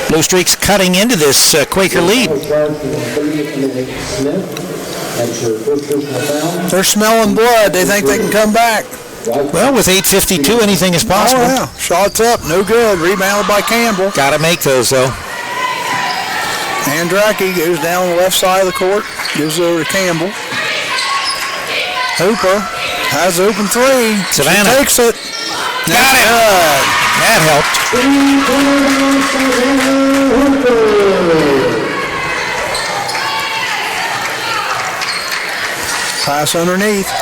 Blue Streaks cutting into this Quaker lead. They're smelling blood. They think they can come back. Well, with 8:52, anything is possible. Oh, yeah. Shots up. No good. Rebounded by Campbell. Got to make those, though. Andracky goes down the left side of the court. Gives it over to Campbell. Hooper has open three. Savannah she takes it. Got it. Good. That helped. Pass underneath.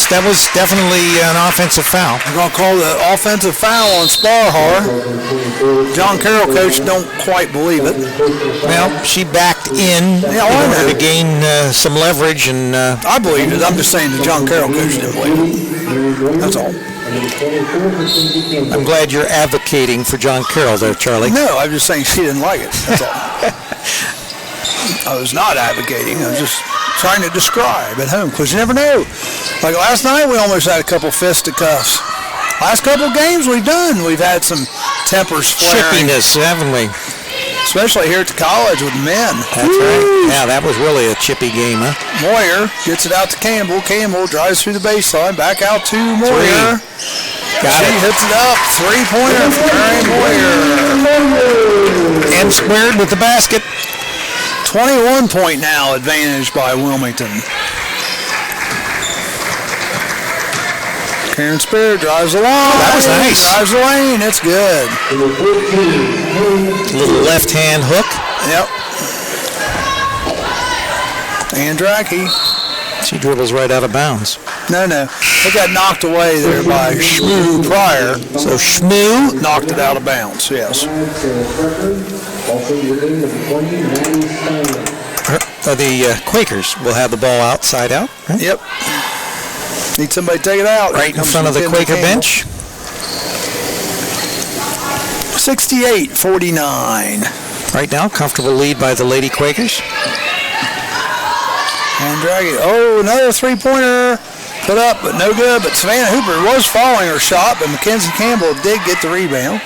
That was definitely an offensive foul. We're going to call the offensive foul on Sparhar. John Carroll coach don't quite believe it. Well, she backed in in order to gain some leverage, and I believe it. I'm just saying the John Carroll coach didn't believe it. That's all. I'm glad you're advocating for John Carroll there, Charlie. No, I'm just saying she didn't like it. That's all. I was not advocating. I was just trying to describe at home, because you never know. Like last night, we almost had a couple fisticuffs. Last couple games we've had some tempers flaring. Chippiness, haven't we? Especially here at the college with men. That's right. Yeah, that was really a chippy game, huh? Moyer gets it out to Campbell. Campbell drives through the baseline, back out to Moyer. Got She it. hits it up. 3-pointer for Mary Moyer. M squared with the basket. 21-point now advantage by Wilmington. Karen Spear drives the line. That was nice. Drives the lane. It's good. Little left hand hook. Yep. Andraki. She dribbles right out of bounds. No. It got knocked away there by Shmoo Pryor. So Shmoo Knocked it out of bounds, yes. Also in the game, number 20, Maddie Steiner. the Quakers will have the ball outside out. Right? Yep. Need somebody to take it out. Right in front of the Quaker bench. 68-49. Right now, comfortable lead by the Lady Quakers. And Draggy. Oh, another three-pointer put up, but no good. But Savannah Hooper was following her shot, but Mackenzie Campbell did get the rebound.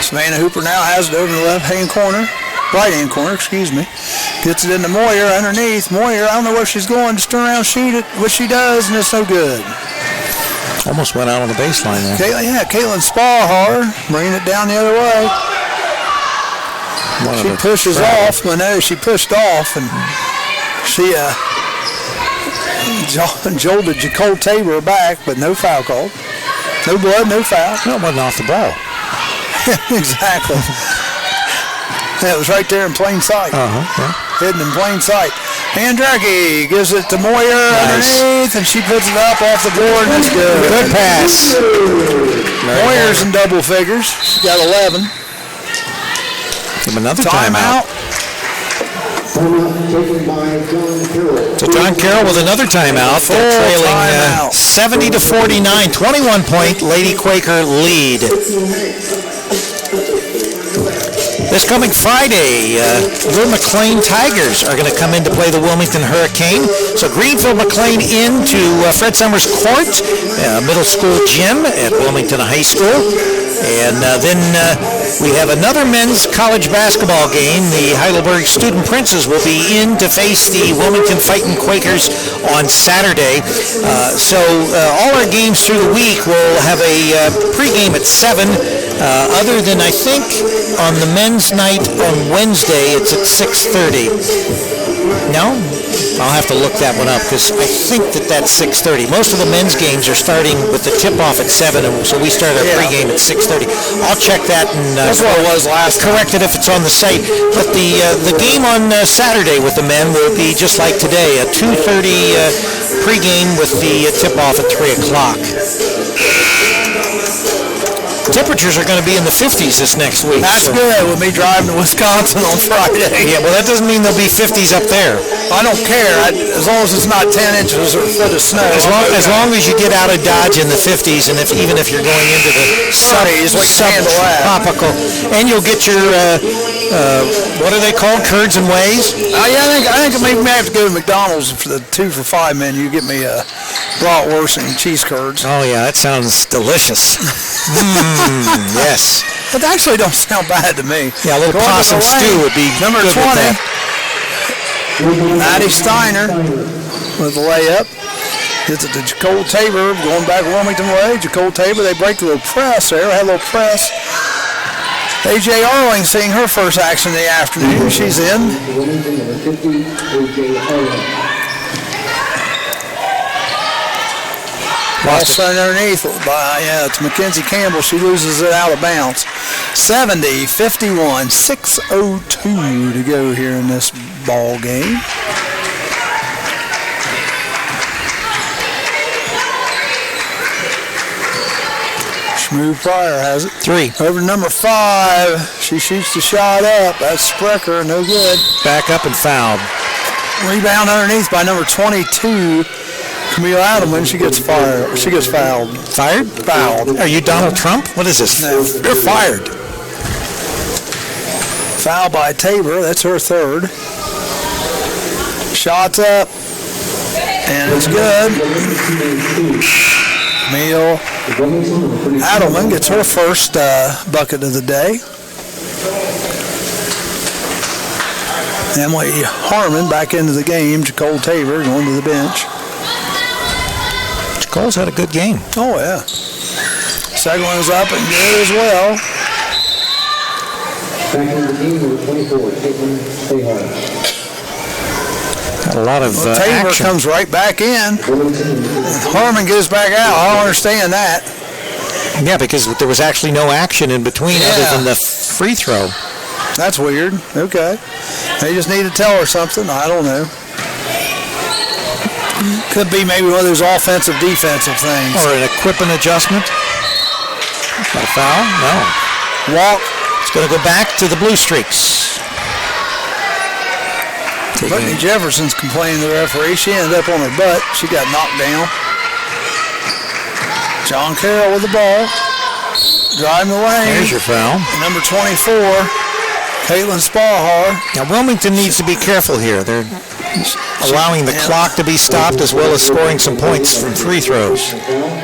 Savannah Hooper now has it over the right-hand corner, excuse me. Gets it into Moyer underneath. Moyer, I don't know where she's going. Just turn around, shoot it, which she does, and it's no good. Almost went out on the baseline there. Caitlin Spallhar bringing it down the other way. She pushes off. She pushed off, and she jolted Jacole Tabor back, but no foul call. No blood, no foul. No, it wasn't off the ball. Exactly. It was right there in plain sight. Yeah. Hidden in plain sight. Andraki gives it to Moyer underneath, and she puts it up off the board, and it's good. Good pass. Moyer's in double figures. She's got 11. Give him another timeout. Taken by John Carroll. So John Carroll with another timeout. They're trailing 70-49, 21-point Lady Quaker lead. This coming Friday, the McLean Tigers are going to come in to play the Wilmington Hurricane. So Greenfield McLean into Fred Summers Court, middle school gym at Wilmington High School. And then we have another men's college basketball game. The Heidelberg Student Princes will be in to face the Wilmington Fighting Quakers on Saturday. So all our games through the week will have a pregame at 7. Other than, I think, on the men's night on Wednesday, it's at 6:30. No? I'll have to look that one up because I think that's 6:30. Most of the men's games are starting with the tip-off at 7, and so we start our pregame at 6:30. I'll check that and That's what it was last time. correct it if it's on the site. But the game on Saturday with the men will be just like today, a 2:30 pregame with the tip-off at 3 o'clock. Temperatures are going to be in the 50s this next week. That's good with me driving to Wisconsin on Friday. Yeah, well, that doesn't mean there'll be 50s up there. I don't care. As long as it's not 10 inches or a foot of snow. As long as you get out of Dodge in the 50s, and even if you're going into the subtropical, and you'll get your, what are they called, curds and wheys? I think maybe I have to go to McDonald's for the 2 for $5 menu. Get me a bratwurst and cheese curds. Oh, yeah, that sounds delicious. Yes. It actually don't sound bad to me. Yeah, a little possum stew would be number good 20. with that. Maddie Steiner with the layup. Gets it to Jacole Tabor going back Wilmington way. Jacole Tabor, they break the little press there. Had a little press. A.J. Arling seeing her first action in the afternoon. She's in. Wilmington, number 50, A.J. Arling. Ball sent underneath it's Mackenzie Campbell. She loses it out of bounds. 70-51, 6:02 to go here in this ball game. Shmoo Pryor has it. 3. Over to number 5. She shoots the shot up. That's Sprecher. No good. Back up and fouled. Rebound underneath by number 22. Camille Adelman, she gets fired. She gets fouled. Fired? Fouled. Are you Donald Trump? What is this? No. You're fired. Foul by Tabor. That's her third. Shots up. And it's good. Camille Adelman gets her first bucket of the day. Emily Harmon back into the game. Jacole Tabor going to the bench. Cole's had a good game. Oh, yeah. Second one's up and good as well. Back in the team, number 24, Caitlin Stayhart. Got a lot of Tabor action. comes right back in. Wilmington, Harmon goes back out. I don't understand that. Yeah, because there was actually no action in between other than the free throw. That's weird. Okay. They just need to tell her something. I don't know. Could be maybe one of those offensive, defensive things. Or an equipment adjustment. Not a foul? No. Walk. It's going to go back to the Blue Streaks. Brittany Jefferson's complaining to the referee. She ended up on her butt. She got knocked down. John Carroll with the ball. Driving the lane. There's your foul. Number 24, Caitlin Spahar. Now, Wilmington needs to be careful here. They're allowing the clock to be stopped as well as scoring some points from free throws.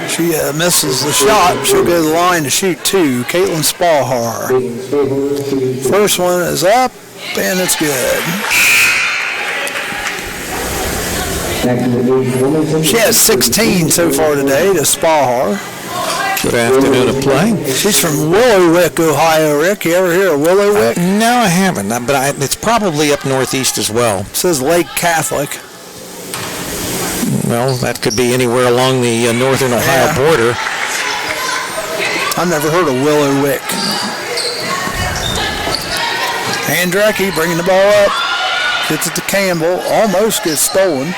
She misses the shot. She'll go to the line to shoot two. Caitlin Spahar. First one is up, and it's good. back in the game, Wilmington. She has 16 so far today to Spahar. Good afternoon of play. She's from Willowick, Ohio, Rick. You ever hear of Willowick? No, I haven't, but it's probably up northeast as well. It says Lake Catholic. Well, that could be anywhere along the northern Ohio border. I've never heard of Willowick. Andrecki bringing the ball up. Gets it to Campbell. Almost gets stolen.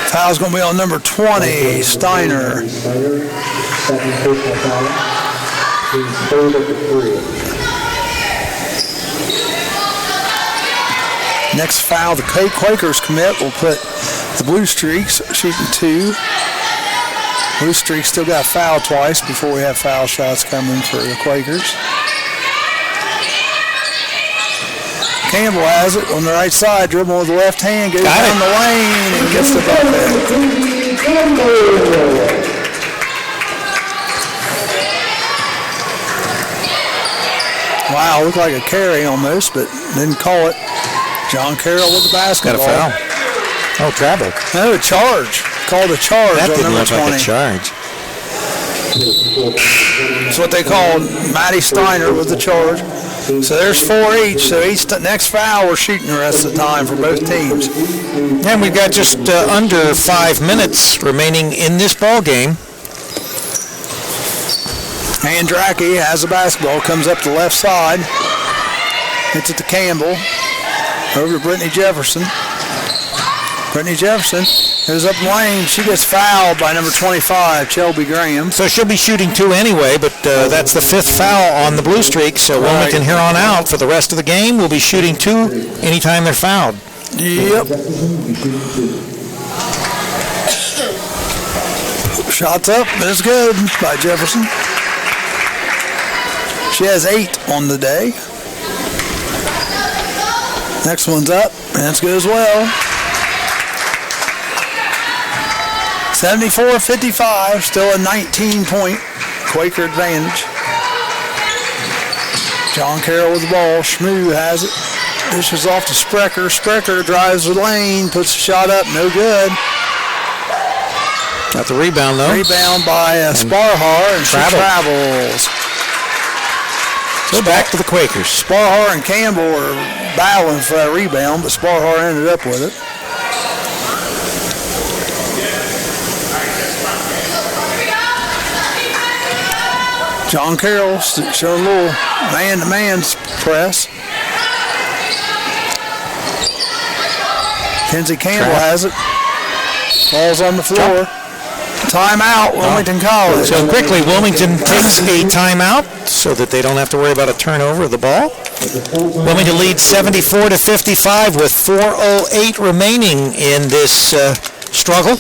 Foul's going to be on number 20, Steiner. Steiner, second personal foul. He's third of the three. Next foul, the Quakers commit will put the Blue Streaks shooting two. Blue Streaks still got fouled twice before we have foul shots coming for the Quakers. Campbell has it on the right side, dribbling with the left hand, goes down the lane and gets the bucket. Wow, looked like a carry almost, but didn't call it. John Carroll with the basketball. Got a foul. Oh, travel. No, a charge. Called a charge That on didn't number look 20. like a charge. That's what they called Maddie Steiner with the charge. So there's four each. So each next foul, we're shooting the rest of the time for both teams. And we've got just under 5 minutes remaining in this ball game. Andrecki has the basketball, comes up the left side, hits it to Campbell, over to Brittany Jefferson. Brittany Jefferson goes up the lane. She gets fouled by number 25, Shelby Graham. So she'll be shooting two anyway, but that's the fifth foul on the Blue Streak. So Wilmington here on out for the rest of the game will be shooting two anytime they're fouled. Yep. Shots up, but it's good by Jefferson. She has 8 on the day. Next one's up, and it's good as well. 74-55, still a 19-point Quaker advantage. John Carroll with the ball. Schmoo has it. Dishes off to Sprecher. Sprecher drives the lane, puts the shot up, no good. Got the rebound, though. Rebound by Sparhar, and she travels. So back to the Quakers. Sparhar and Campbell are battling for that rebound, but Sparhar ended up with it. John Carroll showing a little man-to-man press. Kenzie Campbell has it. Ball's on the floor. Timeout, Wilmington College. So quickly, Wilmington takes a timeout so that they don't have to worry about a turnover of the ball. Wilmington leads 74-55 with 4:08 remaining in this struggle.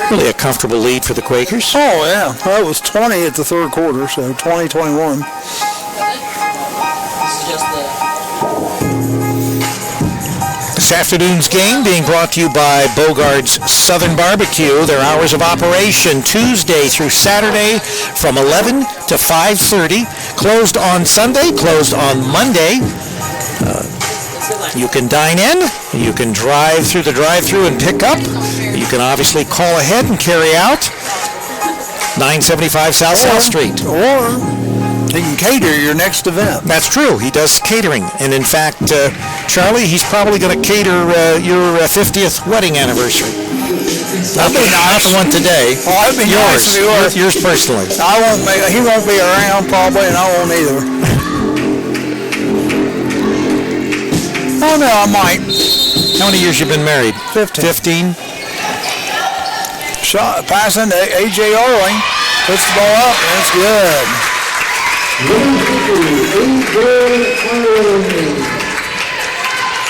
Really a comfortable lead for the Quakers. Oh, yeah. Well, it was 20 at the third quarter, so 20-21. This afternoon's game being brought to you by Bogart's Southern Barbecue. Their hours of operation Tuesday through Saturday from 11 to 5:30. Closed on Sunday, closed on Monday. You can dine in. You can drive through the drive-thru and pick up. You can obviously call ahead and carry out. 975 South Street. Or he can cater your next event. That's true. He does catering. And in fact, Charlie, he's probably going to cater your 50th wedding anniversary. Not the one today. Oh, that'd be yours. Nice if he was. Yours personally. He won't be around probably, and I won't either. Oh no, I might. How many years you been married? 15. Shot passing to A.J. Orling. Puts the ball up, and it's good.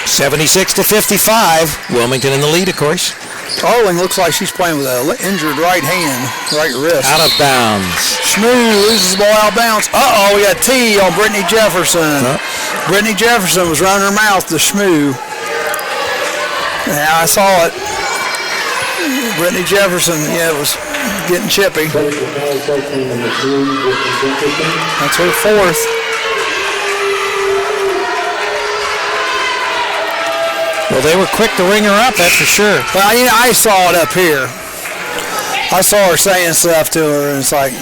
76-55. Wilmington in the lead, of course. Orling looks like she's playing with an injured right hand, right wrist. Out of bounds. Shmoo loses the ball out of bounds. Uh-oh, we got T on Brittany Jefferson. Brittany Jefferson was running her mouth to Shmoo. Yeah, I saw it. Brittany Jefferson, was getting chippy. That's her fourth. Well, they were quick to ring her up, that's for sure. Well, I saw it up here. I saw her saying stuff to her, and it's like...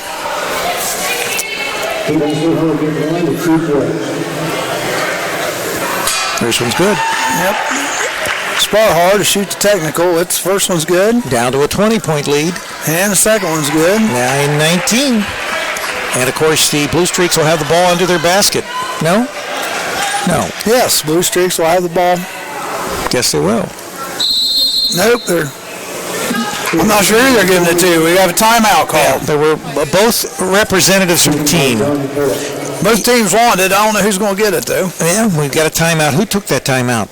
First one's good. Yep. Spar hard to shoot the technical. Its first one's good. Down to a 20-point lead. And the second one's good. 9-19. And, of course, the Blue Streaks will have the ball under their basket. No? No. Yes, Blue Streaks will have the ball. Guess they will. Nope, I'm not sure who they're giving it to. We have a timeout call. Yeah, there were both representatives from the team. Both teams wanted it. I don't know who's going to get it, though. Yeah, we've got a timeout. Who took that timeout?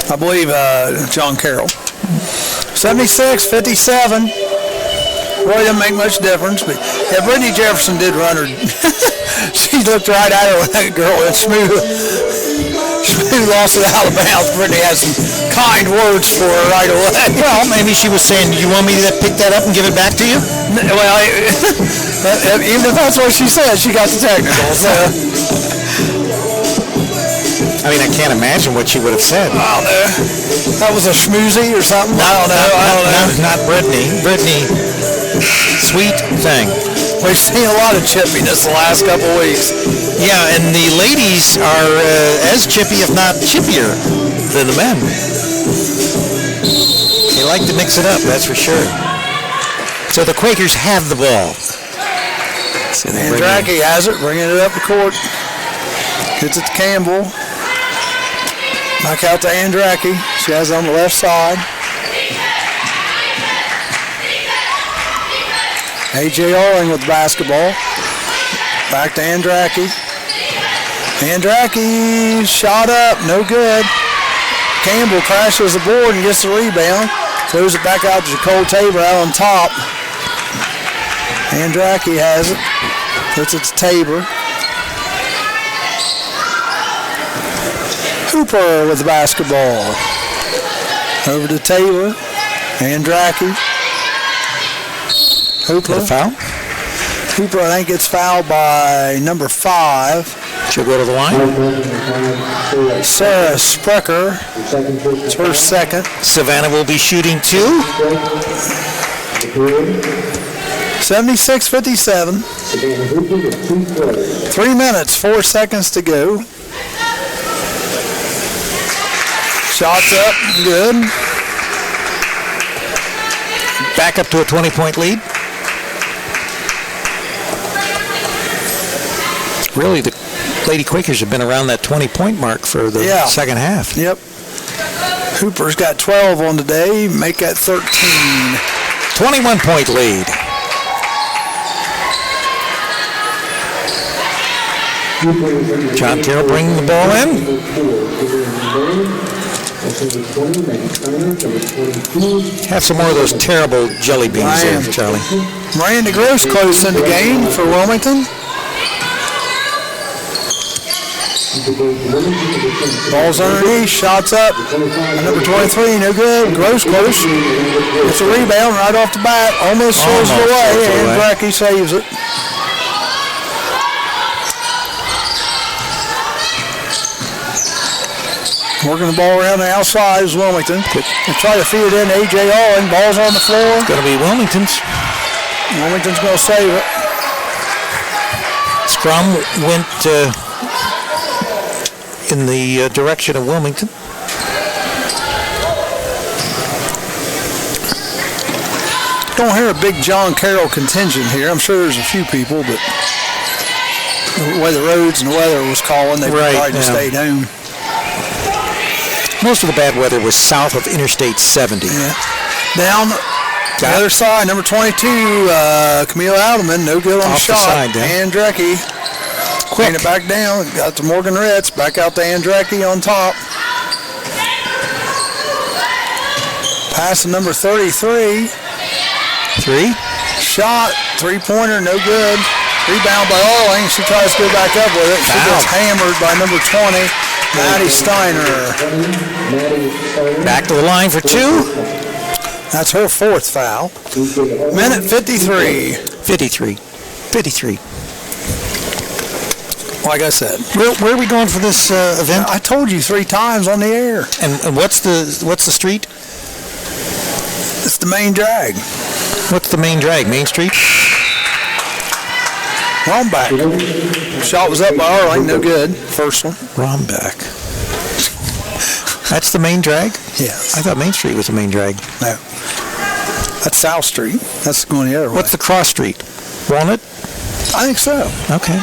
I believe John Carroll. 76-57. Really didn't make much difference, but Brittany Jefferson did run her. She looked right at her when that girl went smooth. Smooth lost it out of bounds. Brittany had some kind words for her right away. Well, maybe she was saying, "You want me to pick that up and give it back to you?" Well, even if that's what she said, she got the technical. So. I mean, I can't imagine what she would have said. I don't know. That was a schmoozy or something. I don't know. Not Brittany. Brittany, sweet thing. We've seen a lot of chippiness the last couple of weeks. Yeah, and the ladies are as chippy, if not chippier, than the men. They like to mix it up, that's for sure. So the Quakers have the ball. And Drake has it, bringing it up the court. Gets it to Campbell. Back out to Andraki. She has it on the left side. A.J. Orling with the basketball. Back to Andraki. Andraki shot up, no good. Campbell crashes the board and gets the rebound. Throws it back out to Nicole Tabor out on top. Andraki has it. Puts it to Tabor. Hooper with the basketball. Over to Taylor. Andraki. Hooper. A foul? Hooper, I think, gets fouled by number 5. She'll go to the line. Sarah Sprecher. It's her second. Savannah will be shooting 2. 76-57. 3 minutes, 4 seconds to go. Shots up, good. Back up to a 20-point lead. Really, the Lady Quakers have been around that 20-point mark for the second half. Yep. Hooper's got 12 on today. Make that 13. 21-point lead. John Carroll bringing the ball in. Have some more of those terrible jelly beans there, Charlie. Miranda Gross close in the game for Wilmington. Ball's underneath, shots up. Number 23, no good. Gross close. It's a rebound right off the bat. Almost throws it away, and Brackey saves it. Working the ball around the outside is Wilmington. They try to feed it in A.J. Arling. Ball's on the floor. It's going to be Wilmington's. Wilmington's going to save it. Scrum went in the direction of Wilmington. Don't hear a big John Carroll contingent here. I'm sure there's a few people, but the way the roads and the weather was calling, they probably just stayed home. Most of the bad weather was south of Interstate 70. Yeah. Down the other side, number 22, Camille Alderman, no good on the shot. Andrecki bringing it back down. Got to Morgan Ritz, back out to Andrecki on top. Pass to number 33. Shot, three-pointer, no good. Rebound by Arling. She tries to go back up with it. She gets hammered by number 20, Maddie Steiner. Back to the line for two. That's her fourth foul. Minute 53. 53. Like I said. Where are we going for this event? I told you 3 times on the air. And what's the street? It's the main drag. What's the main drag? Main Street? Romback. Shot was up by Arling, no good. First one. Romback. That's the main drag? Yes. I thought Main Street was the main drag. No. That's South Street. That's going the other way. What's the cross street? Walnut? I think so. Okay.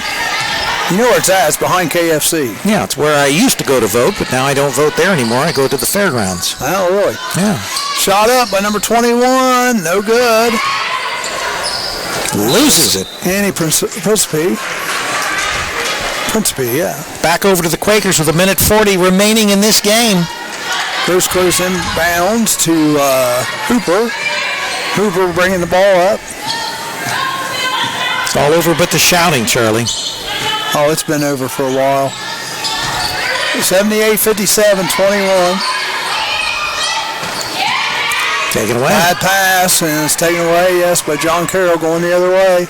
You know where it's at? It's behind KFC. Yeah, it's where I used to go to vote, but now I don't vote there anymore. I go to the fairgrounds. Oh, really? Yeah. Shot up by number 21. No good. Loses it. Annie Principe, yeah. Back over to the Quakers with 1:40 remaining in this game. Goes close inbounds to Hooper. Hooper bringing the ball up. It's all over but the shouting, Charlie. Oh, it's been over for a while. 78-57-21. Taken away. Bad pass, and it's taken away, yes, by John Carroll going the other way.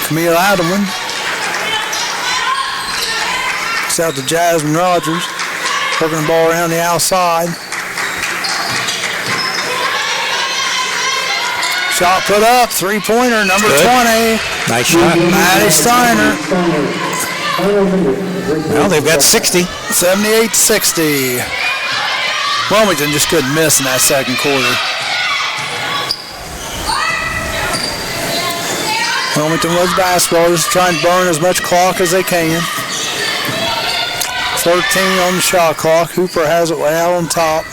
Camille Adelman. It's out to Jasmine Rogers. Working the ball around the outside. Shot put up, three-pointer, number 20. Nice shot. Maddie Steiner. Well, they've got 60. 78-60. Wilmington just couldn't miss in that second quarter. Wilmington was basketball, just trying to burn as much clock as they can. 13 on the shot clock. Hooper has it well on top.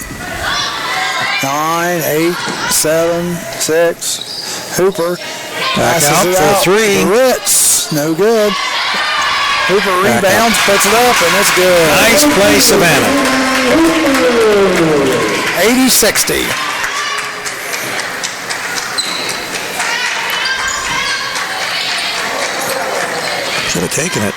9, 8, 7, 6. Hooper passes out it for out. three. Ritz, no good. Hooper rebounds, puts it up, and it's good. Nice play, Savannah. 80-60. Should have taken it.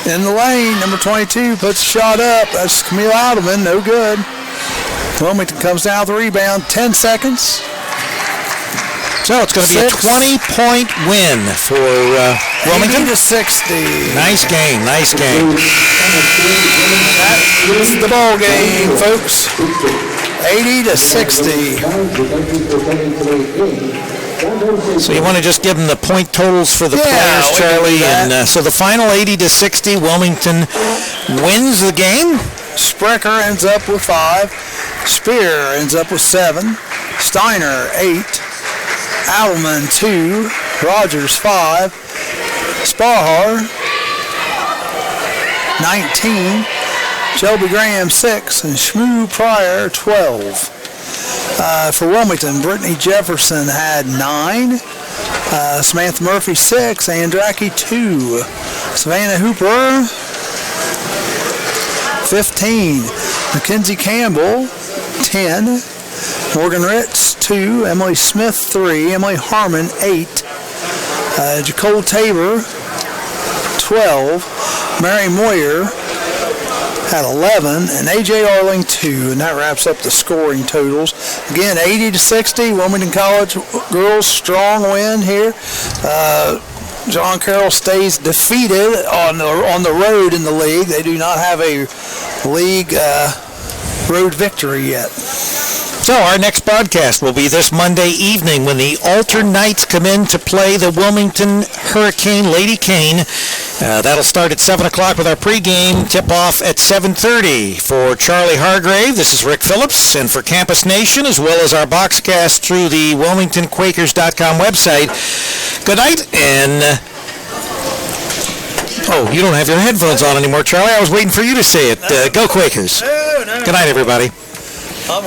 In the lane, number 22 puts a shot up. That's Camille Alderman, no good. Wilmington comes down with the rebound, 10 seconds. So it's going to be a 20-point win for Wilmington. 80-60. Nice game, nice game. That's the ball game, folks. 80-60. So you want to just give them the point totals for the players, Charlie? And so the final 80-60, Wilmington wins the game. Sprecher ends up with 5. Spear ends up with 7. Steiner 8. Adelman 2. Rogers 5. Spahar 19. Shelby Graham 6. And Shmoo Pryor 12. For Wilmington, Brittany Jefferson had 9. Samantha Murphy 6. Andraki 2. Savannah Hooper 15. Mackenzie Campbell 10. Morgan Ritz 2. Emily Smith 3. Emily Harmon 8. Jacole Tabor 12. Mary Moyer had 11, and A.J. Arling 2, and that wraps up the scoring totals. Again, 80-60, Wilmington College girls strong win here. John Carroll stays defeated on the road in the league. They do not have a league road victory yet. So our next broadcast will be this Monday evening when the Alter Knights come in to play the Wilmington Hurricane Lady Cane. That'll start at 7 o'clock with our pregame tip-off at 7:30. For Charlie Hargrave, this is Rick Phillips, and for Campus Nation, as well as our boxcast through the WilmingtonQuakers.com website, good night, and... Oh, you don't have your headphones on anymore, Charlie. I was waiting for you to say it. Go Quakers. No. Good night, everybody. I'm